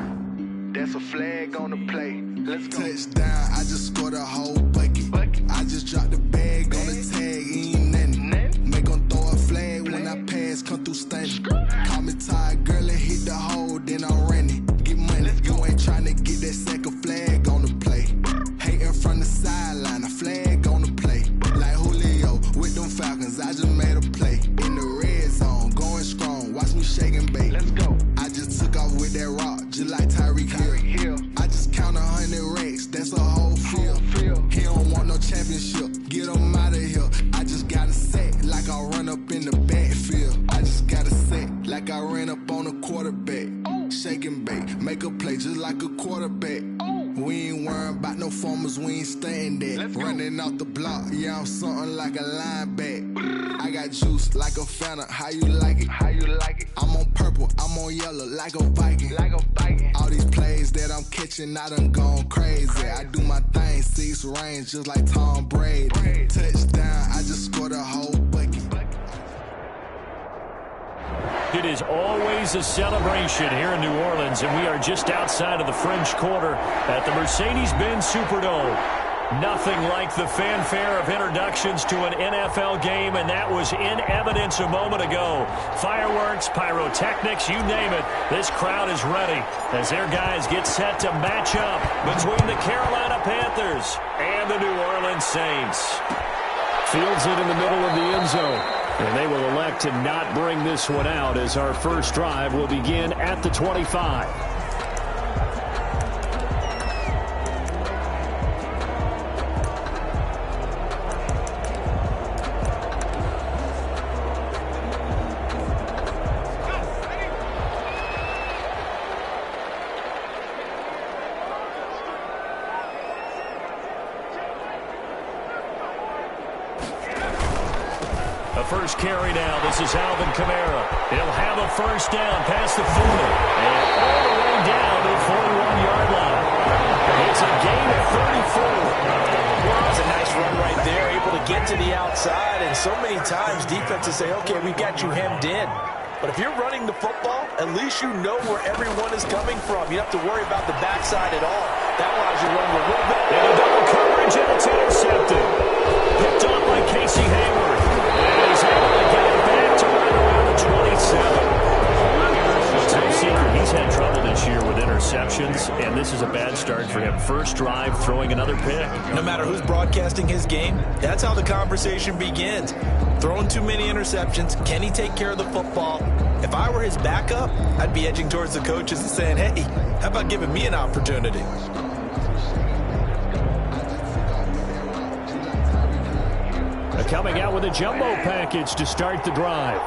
That's a flag on the play. Let's go. Touchdown, I just scored a whole bucket. I just dropped the bag on the tag, ain't nothing. Make 'em throw a flag when I pass, come through stunning. Call me tired, girl, and hit the hole, then I'm running. Get money, you ain't tryna a play just like a quarterback. We ain't worrying about no formers, we ain't staying there. Running off the block, yeah, I'm something like a linebacker. I got juice like a Fanta, how you like it? How you like it? I'm on purple, I'm on yellow like a Viking. Like a Viking. All these plays that I'm catching, I done gone crazy. I do my thing, 6 range just like Tom Brady. Touchdown, I just scored a whole bucket. It is always a celebration here in New Orleans, and we are just outside of the French Quarter at the Mercedes-Benz Superdome. Nothing like the fanfare of introductions to an NFL game, and that was in evidence a moment ago. Fireworks, pyrotechnics, you name it. This crowd is ready as their guys get set to match up between the Carolina Panthers and the New Orleans Saints. Fields it in the middle of the end zone. And they will elect to not bring this one out as our first drive will begin at the 25. First carry now. This is Alvin Kamara. He'll have a first down past the 40. And all the way down to the 41-yard line. It's a gain of 34. Well, that was a nice run right there. Able to get to the outside. And so many times defenses say, okay, we've got you hemmed in. But if you're running the football, at least you know where everyone is coming from. You don't have to worry about the backside at all. That allows you to run a little bit. And a double coverage, and it's intercepted. Picked off by Casey Hayward. And he's able to get it back to right around the 27. He's had trouble this year with interceptions, and this is a bad start for him. First drive, throwing another pick. No matter who's broadcasting his game, that's how the conversation begins. Throwing too many interceptions, can he take care of the football? If I were his backup, I'd be edging towards the coaches and saying, hey, how about giving me an opportunity? Coming out with a jumbo package to start the drive.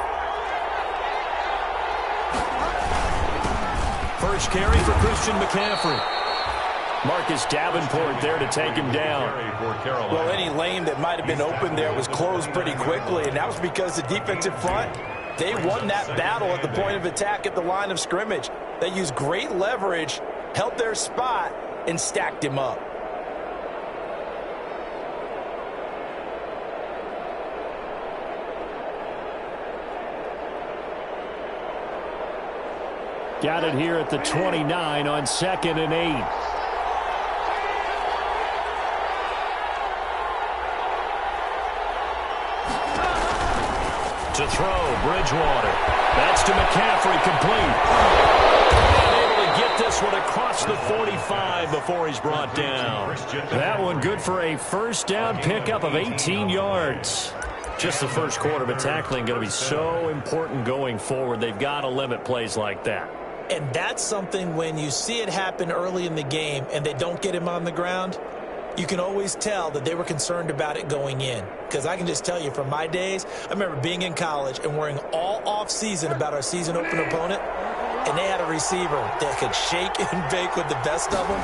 First carry for Christian McCaffrey. Marcus Davenport there to take him down. Well, any lane that might have been open there was closed pretty quickly, and that was because the defensive front, they won that battle at the point of attack at the line of scrimmage. They used great leverage, held their spot, and stacked him up. Got it here at the 29 on 2nd and 8. To throw, Bridgewater. That's to McCaffrey, complete. Able to get this one across the 45 before he's brought down. That one good for a first down pickup of 18 yards. Just the first quarter, but tackling going to be so important going forward. They've got to limit plays like that. And that's something when you see it happen early in the game and they don't get him on the ground, you can always tell that they were concerned about it going in. Because I can just tell you from my days, I remember being in college and worrying all off-season about our season opener opponent, and they had a receiver that could shake and bake with the best of them.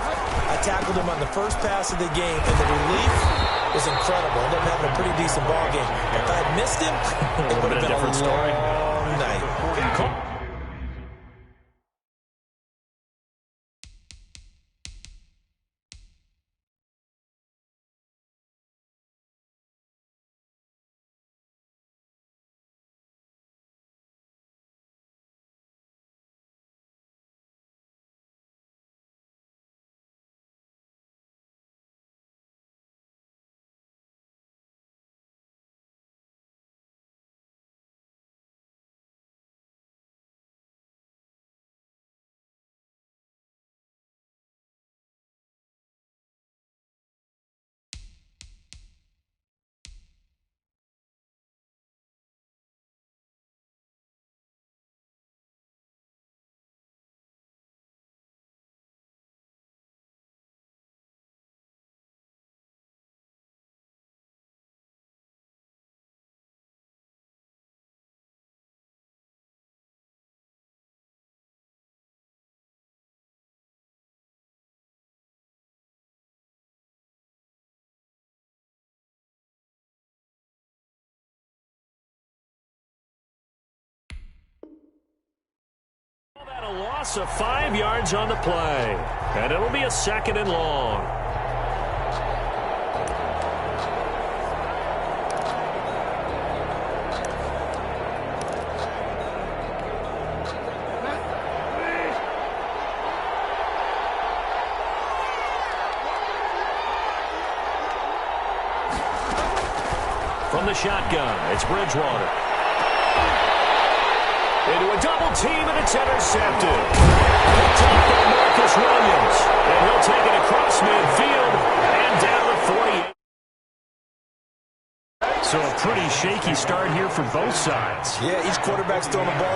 I tackled him on the first pass of the game, and the relief was incredible. I ended up having a pretty decent ball game. If I had missed him, it would have been a different story. Night. loss of 5 yards on the play. And it'll be a 2nd and long. From the shotgun, it's Bridgewater. Into a double team, and it's intercepted. Picked up by Marcus Williams. And he'll take it across midfield and down to 48. So a pretty shaky start here for both sides. Yeah, each quarterback's throwing the ball